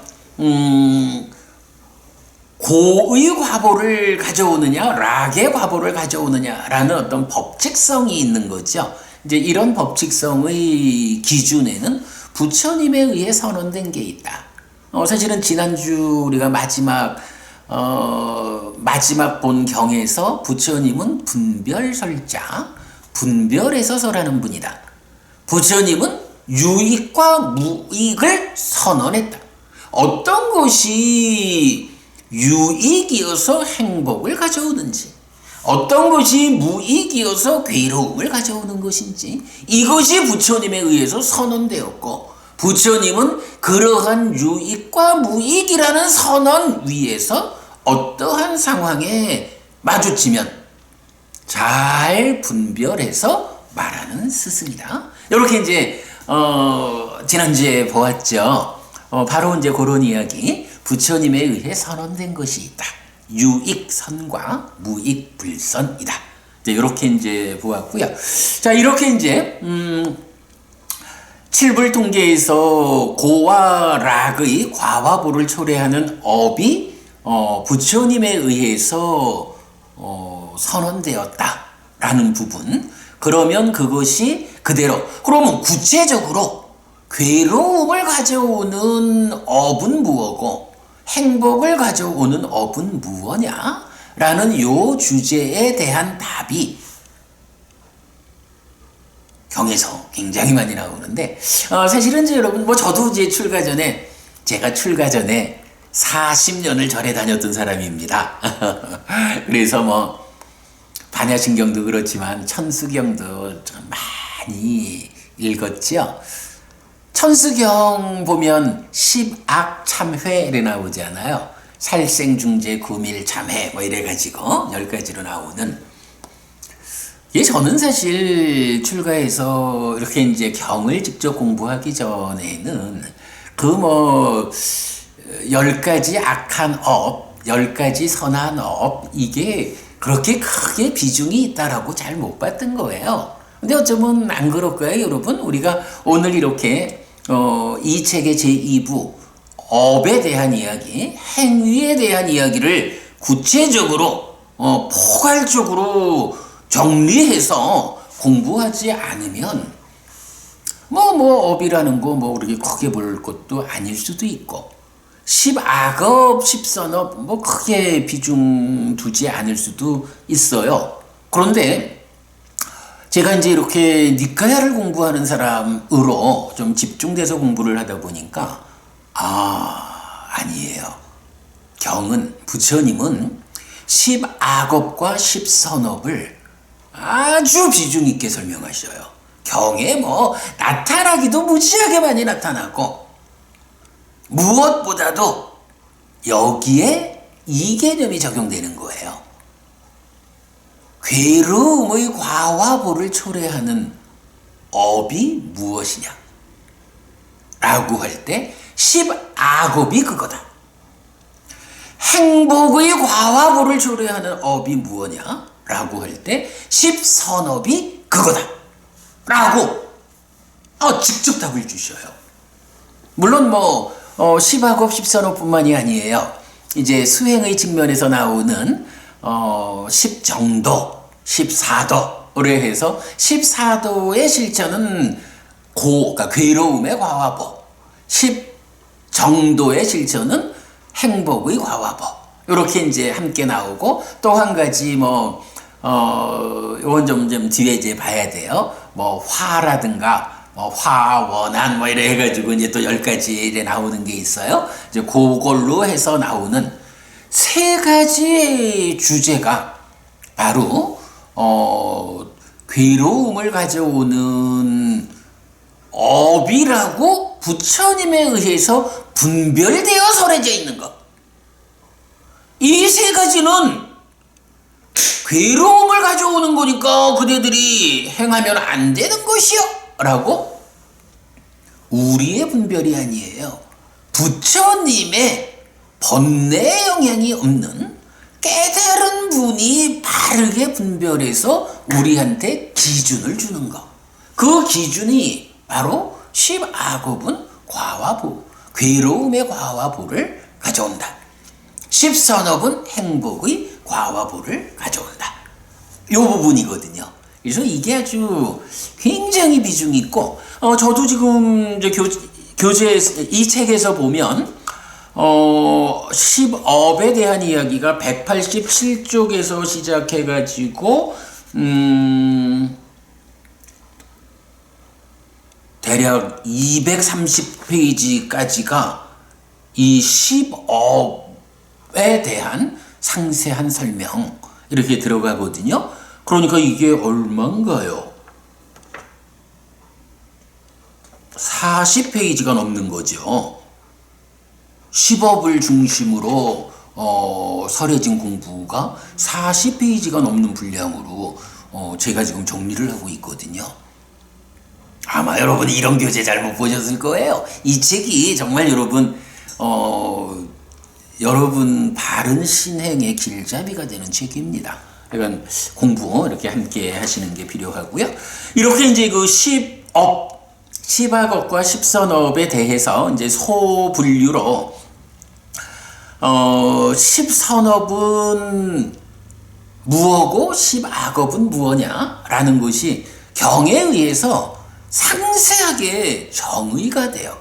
고의 과보를 가져오느냐, 락의 과보를 가져오느냐라는 어떤 법칙성이 있는 거죠. 이제 이런 법칙성의 기준에는 부처님에 의해 선언된 게 있다. 사실은 지난주 우리가 마지막 본 경에서 부처님은 분별설자, 분별에서 설하는 분이다. 부처님은 유익과 무익을 선언했다. 어떤 것이 유익이어서 행복을 가져오는지, 어떤 것이 무익이어서 괴로움을 가져오는 것인지, 이것이 부처님에 의해서 선언되었고, 부처님은 그러한 유익과 무익이라는 선언 위에서 어떠한 상황에 마주치면 잘 분별해서 말하는 스승이다. 이렇게 이제 지난주에 보았죠. 바로 이제 그런 이야기, 부처님에 의해 선언된 것이 있다. 유익선과 무익불선이다. 이렇게 이제 보았고요. 자, 이렇게 이제 칠불통계에서 고와 락의 과와 보를 초래하는 업이 부처님에 의해서 선언되었다라는 부분. 그러면 그것이 그대로, 그러면 구체적으로 괴로움을 가져오는 업은 무엇고 행복을 가져오는 업은 무엇냐? 라는 요 주제에 대한 답이 경에서 굉장히 많이 나오는데, 사실은 이제 여러분, 저도 이제 제가 출가 전에 40년을 절에 다녔던 사람입니다. 그래서 반야신경도 그렇지만 천수경도 좀 많이 읽었죠. 천수경 보면 십악참회 이래 나오잖아요. 살생중재 구밀참회 이래가지고 10가지로 나오는. 저는 사실 출가해서 이렇게 이제 경을 직접 공부하기 전에는 10가지 악한 업, 10가지 선한 업, 이게 그렇게 크게 비중이 있다라고 잘 못 봤던 거예요. 근데 어쩌면 안 그럴까요, 여러분? 우리가 오늘 이렇게 이 책의 제2부 업에 대한 이야기, 행위에 대한 이야기를 구체적으로 포괄적으로 정리해서 공부하지 않으면 업이라는 거 그렇게 크게 볼 것도 아닐 수도 있고, 십악업, 십선업 크게 비중 두지 않을 수도 있어요. 그런데 제가 이제 이렇게 니까야를 공부하는 사람으로 좀 집중돼서 공부를 하다 보니까 아니에요. 경은, 부처님은 십악업과 십선업을 아주 비중 있게 설명하셔요. 경에 나타나기도 무지하게 많이 나타나고, 무엇보다도 여기에 이 개념이 적용되는 거예요. 괴로움의 과와 보를 초래하는 업이 무엇이냐 라고 할 때 십악업이 그거다. 행복의 과와 보를 초래하는 업이 무엇이냐 라고 할 때 십선업이 그거다 라고 직접 답을 주셔요. 물론 십악업, 십선업뿐만이 아니에요. 이제 수행의 측면에서 나오는 십정도, 십사도를 해서 십사도의 실천은 그러니까 괴로움의 과와보, 십정도의 실천은 행복의 과와보, 이렇게 이제 함께 나오고, 또 한 가지 이건 좀 뒤에 이제 봐야 돼요. 화라든가 화원한 이래 해가지고 이제 또 10가지 이래 나오는 게 있어요. 이제 그걸로 해서 나오는 3가지 주제가 바로 괴로움을 가져오는 업이라고 부처님에 의해서 분별되어 설해져 있는 것. 이 3가지는 괴로움을 가져오는 거니까 그대들이 행하면 안 되는 것이요 라고 우리의 분별이 아니에요. 부처님의 번뇌 영향이 없는 깨달은 분이 바르게 분별해서 우리한테 기준을 주는 것. 그 기준이 바로 십악업은 과와보, 괴로움의 과와보를 가져온다. 십선업은 행복의 과와보를 가져온다. 이 부분이거든요. 그래서 이게 아주 굉장히 비중이 있고, 저도 지금 이제 교재 이 책에서 보면 십업에 대한 이야기가 187쪽에서 시작해가지고 대략 230페이지까지가 이 십업에 대한 상세한 설명 이렇게 들어가거든요. 그러니까 이게 얼마인가요? 40페이지가 넘는 거죠. 십업을 중심으로 설해진 공부가 40페이지가 넘는 분량으로 제가 지금 정리를 하고 있거든요. 아마 여러분이 이런 교재 잘못 보셨을 거예요. 이 책이 정말 여러분 바른 신행의 길잡이가 되는 책입니다. 그러니까 공부 이렇게 함께 하시는 게 필요하고요. 이렇게 이제 그 십악업과 십선업에 대해서 이제 소분류로 십선업은 무엇고 십악업은 무엇냐라는 것이 경에 의해서 상세하게 정의가 돼요.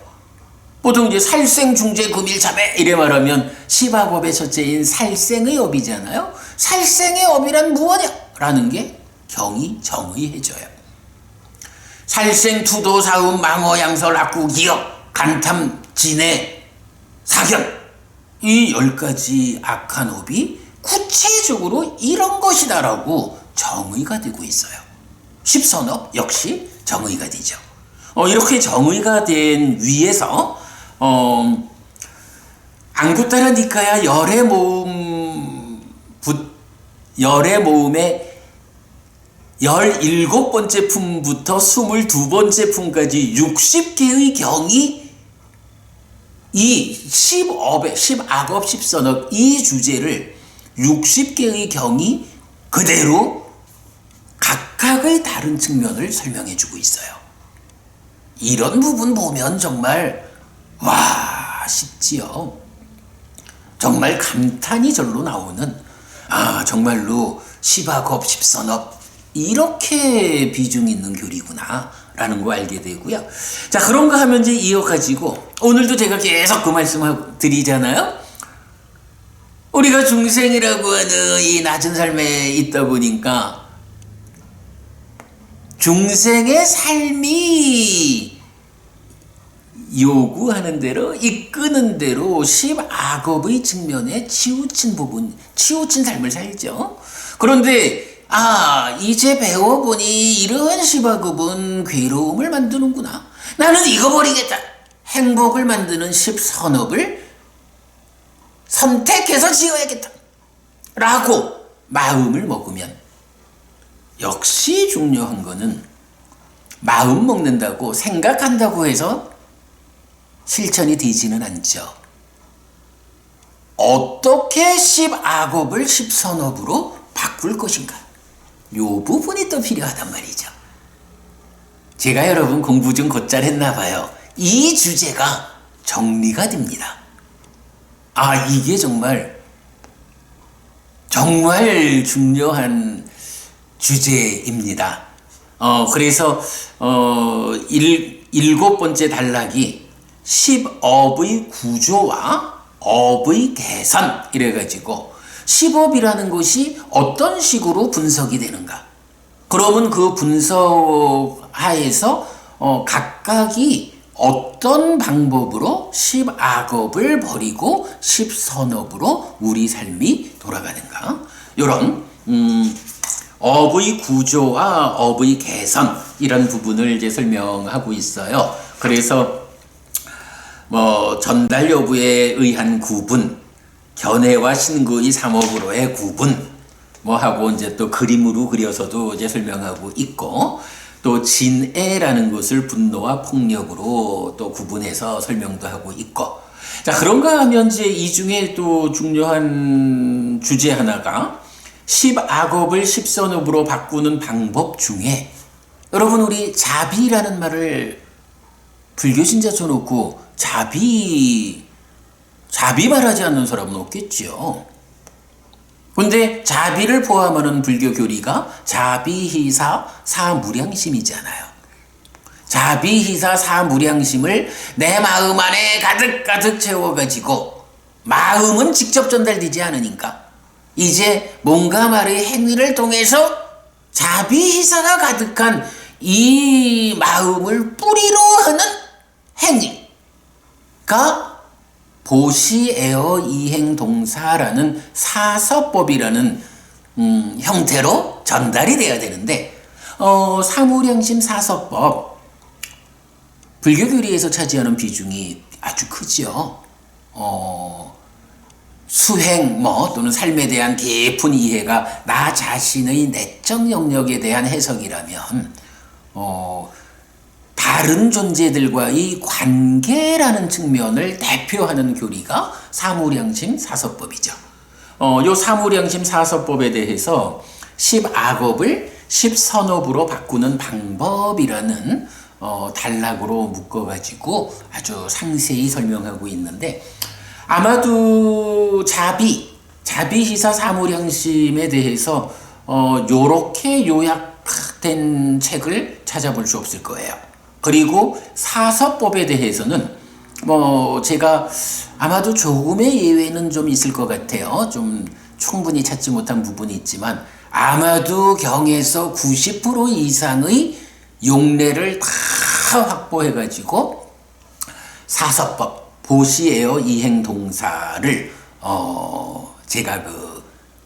보통 이제 살생중재금일자매 이래 말하면 십악업의 첫째인 살생의 업이잖아요. 살생의 업이란 무엇이냐라는 게 경이 정의해줘요. 살생, 투도, 사음, 망어, 양설, 악구, 기억, 간탐, 진해, 사견, 이 10가지 악한 업이 구체적으로 이런 것이다라고 정의가 되고 있어요. 십선업 역시 정의가 되죠. 이렇게 정의가 된 위에서 앙구타라 니카야 열의 모음의 17번째 품부터 22번째 품까지 60개의 경이 이 십악업, 십선업 이 주제를 60개의 경이 그대로 각각의 다른 측면을 설명해 주고 있어요. 이런 부분 보면 정말 와 싶지요. 정말 감탄이 절로 나오는 정말로 십악업 십선업 이렇게 비중 있는 교리구나 라는 거 알게 되고요. 자, 그런가 하면 이제 이어가지고 오늘도 제가 계속 그 말씀 드리잖아요. 우리가 중생이라고 하는 이 낮은 삶에 있다 보니까 중생의 삶이 요구하는 대로 이끄는 대로 십악업의 측면에 치우친 부분, 치우친 삶을 살죠. 그런데 이제 배워보니 이러한 십악업은 괴로움을 만드는구나. 나는 이거 버리겠다. 행복을 만드는 십선업을 선택해서 지어야겠다 라고 마음을 먹으면, 역시 중요한 거는 마음 먹는다고 생각한다고 해서 실천이 되지는 않죠. 어떻게 십악업을 십선업으로 바꿀 것인가, 요 부분이 또 필요하단 말이죠. 제가 여러분 공부 좀 곧잘 했나 봐요. 이 주제가 정리가 됩니다. 이게 정말 중요한 주제입니다. 그래서 일곱 번째 단락이 십업의 구조와 업의 개선 이래가지고 십업이라는 것이 어떤 식으로 분석이 되는가. 그러면 그 분석 하에서 각각이 어떤 방법으로 십악업을 버리고 십선업으로 우리 삶이 돌아가는가. 이런 업의 구조와 업의 개선 이런 부분을 이제 설명하고 있어요. 그래서 전달 여부에 의한 구분, 견해와 신구의 삼업으로의 구분 하고 이제 또 그림으로 그려서도 이제 설명하고 있고, 또 진애라는 것을 분노와 폭력으로 또 구분해서 설명도 하고 있고. 자, 그런가 하면 이제 이 중에 또 중요한 주제 하나가 십악업을 십선업으로 바꾸는 방법 중에, 여러분 우리 자비라는 말을 불교 신자 쳐놓고 자비 말하지 않는 사람은 없겠죠. 근데 자비를 포함하는 불교 교리가 자비희사 사무량심이잖아요. 자비희사 사무량심을 내 마음 안에 가득 채워가지고, 마음은 직접 전달되지 않으니까 이제 뭔가 말의 행위를 통해서 자비희사가 가득한 이 마음을 뿌리로 하는 행위가 보시에어 이행동사라는 사서법이라는 형태로 전달이 돼야 되는데, 사무량심 사서법, 불교교리에서 차지하는 비중이 아주 크죠. 수행 또는 삶에 대한 깊은 이해가 나 자신의 내적 영역에 대한 해석이라면, 다른 존재들과의 관계라는 측면을 대표하는 교리가 사무량심 사서법이죠. 요 사무량심 사서법에 대해서 십악업을 십선업으로 바꾸는 방법이라는 단락으로 묶어가지고 아주 상세히 설명하고 있는데, 아마도 자비희사 사무량심에 대해서 요렇게 요약된 책을 찾아볼 수 없을 거예요. 그리고 사서법에 대해서는 제가 아마도 조금의 예외는 좀 있을 것 같아요. 좀 충분히 찾지 못한 부분이 있지만 아마도 경에서 90% 이상의 용례를 다 확보해가지고 사서법, 보시에어 이행동사를 제가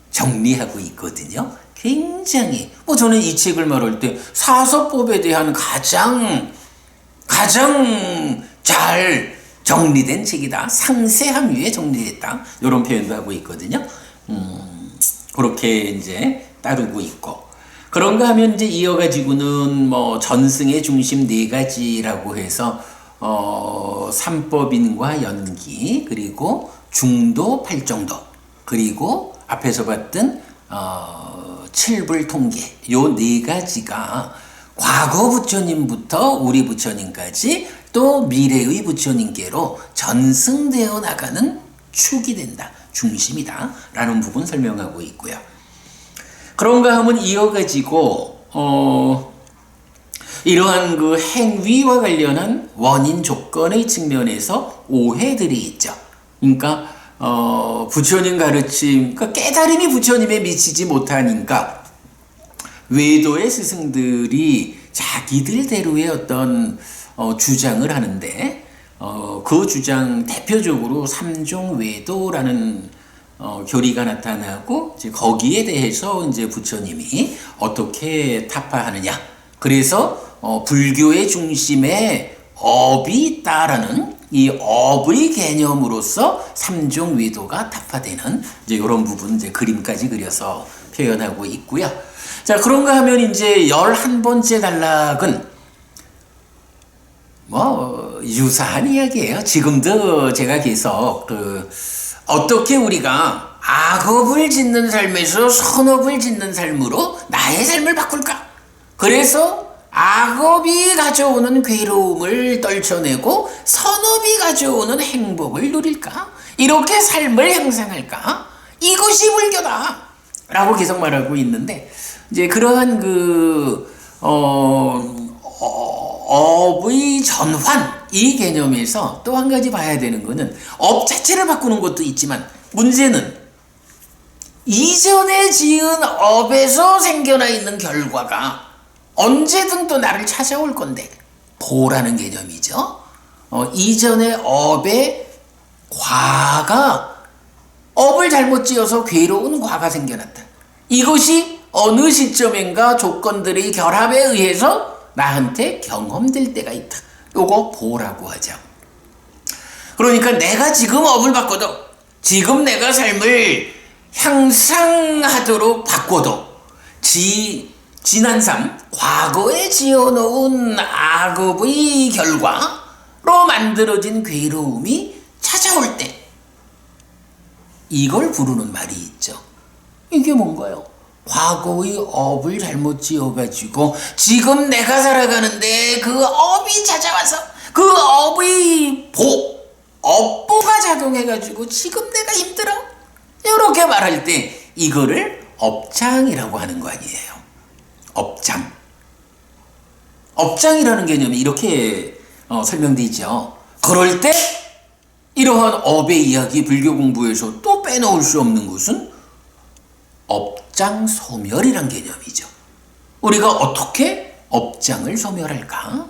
정리하고 있거든요. 굉장히 저는 이 책을 말할 때 사서법에 대한 가장 잘 정리된 책이다. 상세함 위에 정리됐다. 이런 표현도 하고 있거든요. 그렇게 이제 따르고 있고. 그런가 하면 이제 이어가지고는 전승의 중심 4가지라고 해서 삼법인과 연기, 그리고 중도, 팔정도, 그리고 앞에서 봤던 칠불통계, 요 4가지가 과거 부처님부터 우리 부처님까지 또 미래의 부처님께로 전승되어 나가는 축이 된다. 중심이다. 라는 부분 설명하고 있고요. 그런가 하면 이어가지고 이러한 그 행위와 관련한 원인 조건의 측면에서 오해들이 있죠. 그러니까 부처님 가르침, 그러니까 깨달음이 부처님에 미치지 못하니까 외도의 스승들이 자기들대로의 어떤 주장을 하는데 그 주장 대표적으로 삼종 외도라는 교리가 나타나고 이제 거기에 대해서 이제 부처님이 어떻게 타파하느냐. 그래서 불교의 중심에 업이 있다라는 이 업의 개념으로서 삼종 외도가 타파되는 이제 이런 부분 이제 그림까지 그려서 표현하고 있고요. 자, 그런가 하면 이제 11번째 단락은 유사한 이야기예요. 지금도 제가 계속 어떻게 우리가 악업을 짓는 삶에서 선업을 짓는 삶으로 나의 삶을 바꿀까? 그래서 악업이 가져오는 괴로움을 떨쳐내고 선업이 가져오는 행복을 누릴까? 이렇게 삶을 향상할까? 이것이 불교다! 라고 계속 말하고 있는데, 이제 그러한 업의 전환, 이 개념에서 또 한 가지 봐야 되는 거는 업 자체를 바꾸는 것도 있지만 문제는 이전에 지은 업에서 생겨나 있는 결과가 언제든 또 나를 찾아올 건데 보라는 개념이죠. 이전의 업의 과가 업을 잘못 지어서 괴로운 과가 생겨났다. 이것이 어느 시점인가 조건들의 결합에 의해서 나한테 경험될 때가 있다. 요거 보라고 하죠. 그러니까 내가 지금 업을 바꿔도 지금 내가 삶을 향상하도록 바꿔도 지난 삶, 과거에 지어놓은 악업의 결과로 만들어진 괴로움이 찾아올 때 이걸 부르는 말이 있죠. 이게 뭔가요? 과거의 업을 잘못 지어가지고 지금 내가 살아가는데 그 업이 찾아와서 그 업의 업보가 작용해가지고 지금 내가 힘들어. 이렇게 말할 때 이거를 업장이라고 하는 거 아니에요. 업장. 업장이라는 개념이 이렇게 설명되죠. 그럴 때 이러한 업의 이야기 불교 공부에서 또 빼놓을 수 없는 것은 업장 소멸이란 개념이죠. 우리가 어떻게 업장을 소멸할까?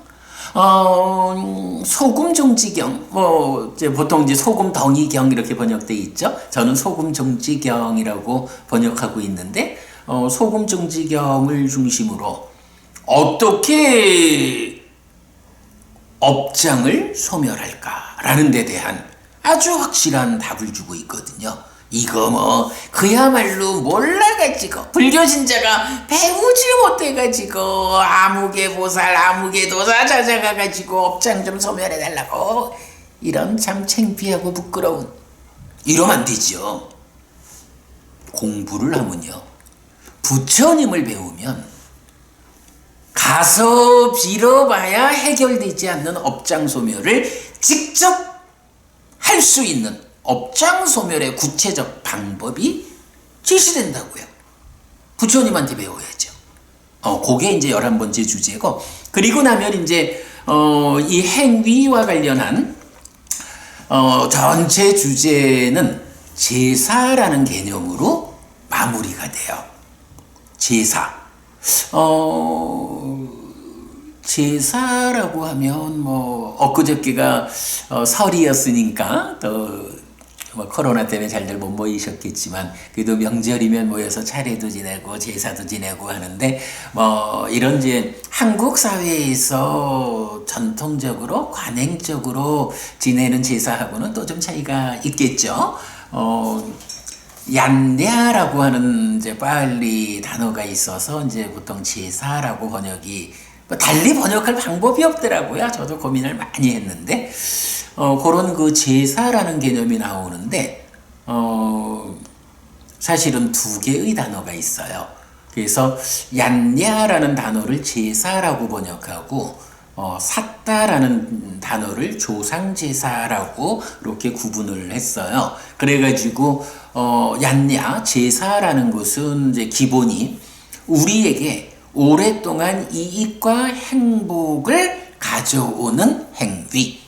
소금 정지경, 이제 보통 이제 소금 덩이경 이렇게 번역돼 있죠. 저는 소금 정지경이라고 번역하고 있는데, 소금 정지경을 중심으로 어떻게 업장을 소멸할까라는 데 대한 아주 확실한 답을 주고 있거든요. 이거 그야말로 몰라가지고 불교 신자가 배우지 못해가지고 아무개 보살 아무개 도사 찾아가가지고 업장 좀 소멸해달라고 이런 참 창피하고 부끄러운 이러면 안 되죠. 공부를 하면요 부처님을 배우면 가서 빌어봐야 해결되지 않는 업장 소멸을 직접 할 수 있는 업장 소멸의 구체적 방법이 제시된다고요. 부처님한테 배워야죠. 그게 이제 11번째 주제고, 그리고 나면 이제 이 행위와 관련한 전체 주제는 제사라는 개념으로 마무리가 돼요. 제사. 제사라고 하면 엊그저께가 설이었으니까 또 코로나 때문에 잘들 못 모이셨겠지만 그래도 명절이면 모여서 차례도 지내고 제사도 지내고 하는데 이런 이제 한국 사회에서 전통적으로 관행적으로 지내는 제사하고는 또 좀 차이가 있겠죠. 얀냐라고 하는 이제 빨리 단어가 있어서 이제 보통 제사라고 번역이 달리 번역할 방법이 없더라고요. 저도 고민을 많이 했는데 그런 그 제사라는 개념이 나오는데 사실은 두 개의 단어가 있어요. 그래서 얀냐라는 단어를 제사라고 번역하고 샀다라는 단어를 조상제사라고 이렇게 구분을 했어요. 그래가지고 얀냐 제사라는 것은 이제 기본이 우리에게 오랫동안 이익과 행복을 가져오는 행위.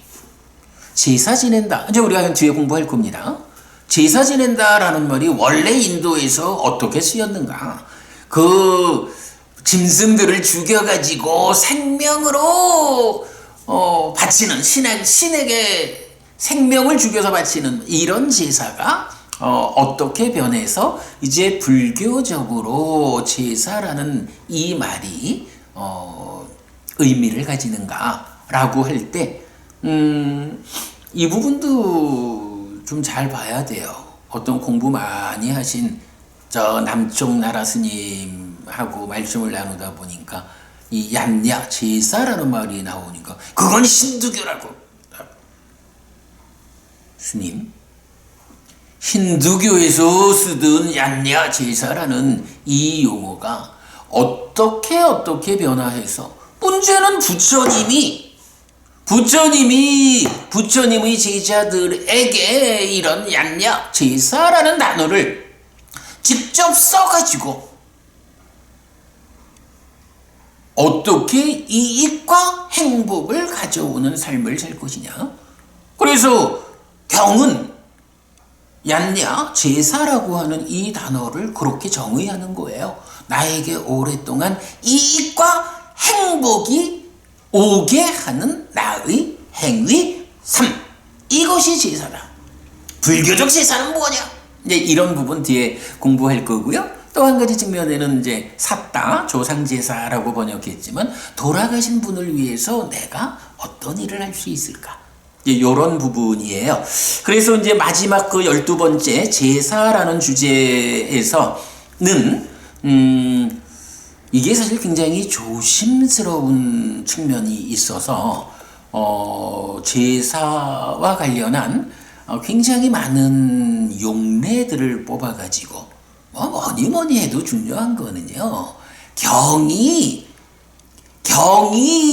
제사 지낸다. 이제 우리가 뒤에 공부할 겁니다. 제사 지낸다라는 말이 원래 인도에서 어떻게 쓰였는가? 그 짐승들을 죽여가지고 생명으로 바치는 신에게 생명을 죽여서 바치는 이런 제사가 어떻게 변해서 이제 불교적으로 제사라는 이 말이 의미를 가지는가라고 할 때 이 부분도 좀 잘 봐야 돼요. 어떤 공부 많이 하신 저 남쪽 나라 스님하고 말씀을 나누다 보니까 이 얀냐 제사라는 말이 나오니까 그건 힌두교라고. 스님, 힌두교에서 쓰던 얀냐 제사라는 이 용어가 어떻게 변화해서 문제는 부처님의 제자들에게 이런 얀냐 제사라는 단어를 직접 써가지고 어떻게 이익과 행복을 가져오는 삶을 살 것이냐. 그래서 경은 얀냐 제사라고 하는 이 단어를 그렇게 정의하는 거예요. 나에게 오랫동안 이익과 행복이 오게 하는 나의 행위 삶. 이것이 제사다. 불교적 제사는 뭐냐? 이제 이런 부분 뒤에 공부할 거고요. 또 한 가지 측면에는 이제 샀다, 조상제사라고 번역했지만 돌아가신 분을 위해서 내가 어떤 일을 할 수 있을까? 이런 부분이에요. 그래서 이제 마지막 그 12번째 제사라는 주제에서는 이게 사실 굉장히 조심스러운 측면이 있어서 제사와 관련한 굉장히 많은 용례들을 뽑아가지고 뭐니 해도 중요한 거는요. 경이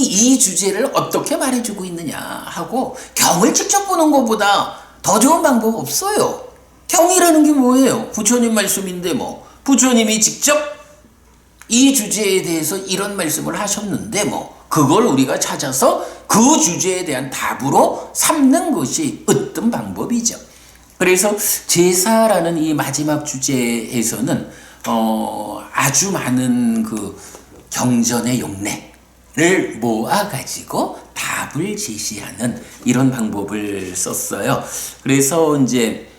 이 주제를 어떻게 말해주고 있느냐 하고 경을 직접 보는 것보다 더 좋은 방법 없어요. 경이라는 게 뭐예요? 부처님 말씀인데 뭐 부처님이 직접 이 주제에 대해서 이런 말씀을 하셨는데 뭐 그걸 우리가 찾아서 그 주제에 대한 답으로 삼는 것이 어떤 방법이죠. 그래서 제사라는 이 마지막 주제에서는 아주 많은 그 경전의 용례를 모아가지고 답을 제시하는 이런 방법을 썼어요. 그래서 이제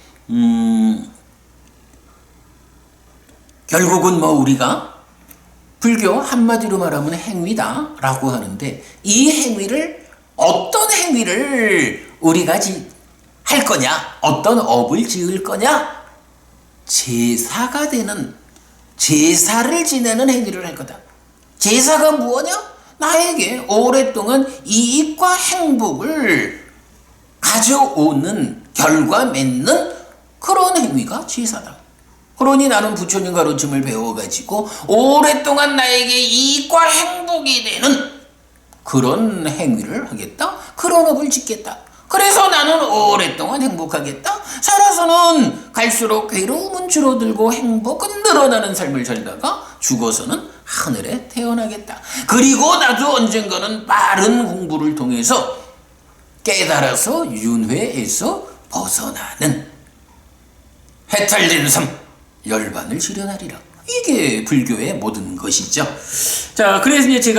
결국은 뭐 우리가 불교 한마디로 말하면 행위다라고 하는데 이 행위를 어떤 행위를 우리가 할 거냐, 어떤 업을 지을 거냐, 제사가 되는 제사를 지내는 행위를 할 거다. 제사가 뭐냐? 나에게 오랫동안 이익과 행복을 가져오는 결과 맺는 그런 행위가 제사다. 그러니 나는 부처님 가르침을 배워가지고 오랫동안 나에게 이익과 행복이 되는 그런 행위를 하겠다. 그런 업을 짓겠다. 그래서 나는 오랫동안 행복하겠다. 살아서는 갈수록 괴로움은 줄어들고 행복은 늘어나는 삶을 살다가 죽어서는 하늘에 태어나겠다. 그리고 나도 언젠가는 빠른 공부를 통해서 깨달아서 윤회에서 벗어나는 해탈된 삶, 열반을 실현하리라. 이게 불교의 모든 것이죠. 자, 그래서 이제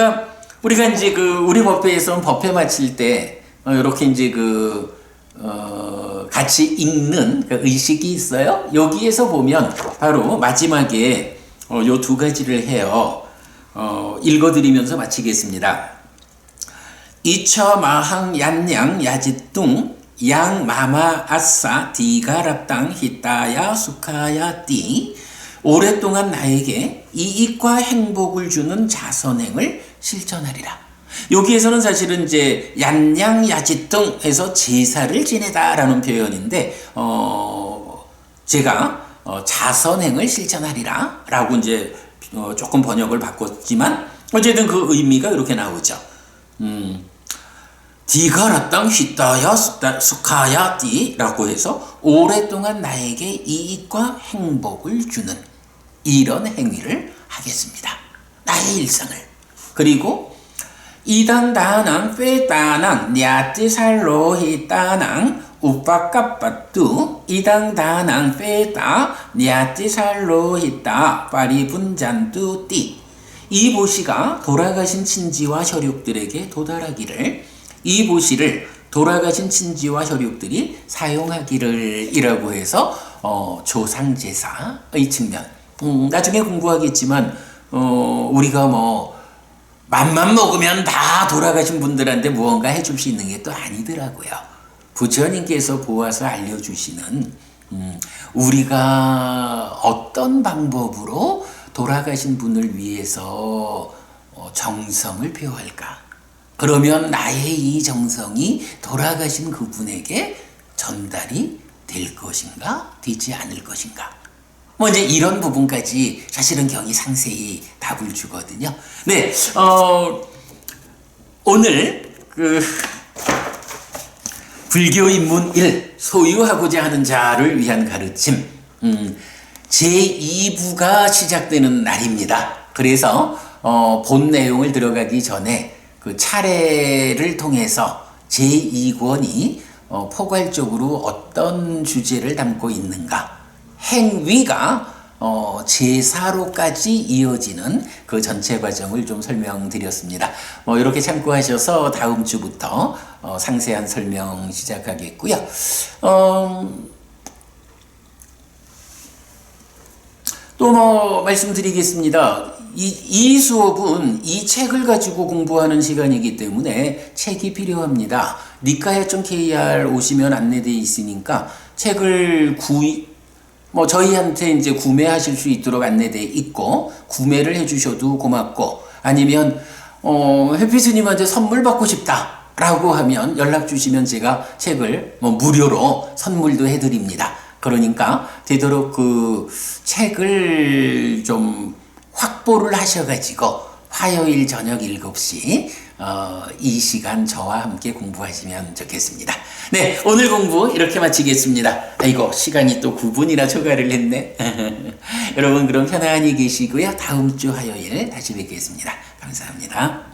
우리가 이제 우리 법회에서 법회 마칠 때 이렇게 이제 같이 읽는 그 의식이 있어요. 여기에서 보면 바로 마지막에 요 두 가지를 해요. 읽어드리면서 마치겠습니다. 이처 마항 얀양 야짓둥 양 마마 아싸 디가랍당 히타야 수카야 띠. 오랫동안 나에게 이익과 행복을 주는 자선행을 실천하리라. 여기에서는 사실은 이제 얀양 야짓둥 해서 제사를 지내다라는 표현인데 제가 자선행을 실천하리라 라고 이제 조금 번역을 바꿨지만 어쨌든 그 의미가 이렇게 나오죠. 디가라땅 휘따야 수카야띠라고 해서 오랫동안 나에게 이익과 행복을 주는 이런 행위를 하겠습니다. 나의 일상을. 그리고 이단다낭 페따낭 냐띠살로히따낭 우빠까빠뚜 이당다낭 페따 냐띠살로히따 파리분잔뚜띠. 이 보시가 돌아가신 친지와 혈육들에게 도달하기를, 이 보시를 돌아가신 친지와 혈육들이 사용하기를 이라고 해서 조상제사의 측면. 나중에 공부하겠지만 우리가 뭐 맘만 먹으면 다 돌아가신 분들한테 무언가 해줄 수 있는 게 또 아니더라고요. 부처님께서 보아서 알려주시는 우리가 어떤 방법으로 돌아가신 분을 위해서 정성을 표할까? 그러면 나의 이 정성이 돌아가신 그분에게 전달이 될 것인가? 되지 않을 것인가? 뭐 이제 이런 부분까지 사실은 경이 상세히 답을 주거든요. 네, 오늘 불교 입문 1 소유하고자 하는 자를 위한 가르침 제2부가 시작되는 날입니다. 그래서 본 내용을 들어가기 전에 그 차례를 통해서 제2권이 포괄적으로 어떤 주제를 담고 있는가, 행위가 제사로까지 이어지는 그 전체 과정을 좀 설명드렸습니다. 이렇게 참고하셔서 다음 주부터 상세한 설명 시작하겠고요. 또 말씀드리겠습니다. 이 수업은 이 책을 가지고 공부하는 시간이기 때문에 책이 필요합니다. 니카야.kr 오시면 안내되어 있으니까 책을 저희한테 이제 구매하실 수 있도록 안내되어 있고, 구매를 해주셔도 고맙고, 아니면, 해피스님한테 선물 받고 싶다 라고 하면 연락 주시면 제가 책을 무료로 선물도 해드립니다. 그러니까 되도록 그 책을 좀 확보를 하셔가지고 화요일 저녁 7시 이 시간 저와 함께 공부하시면 좋겠습니다. 네, 오늘 공부 이렇게 마치겠습니다. 아이고, 시간이 또 9분이나 초과를 했네. 여러분 그럼 편안히 계시고요. 다음 주 화요일 다시 뵙겠습니다. 감사합니다.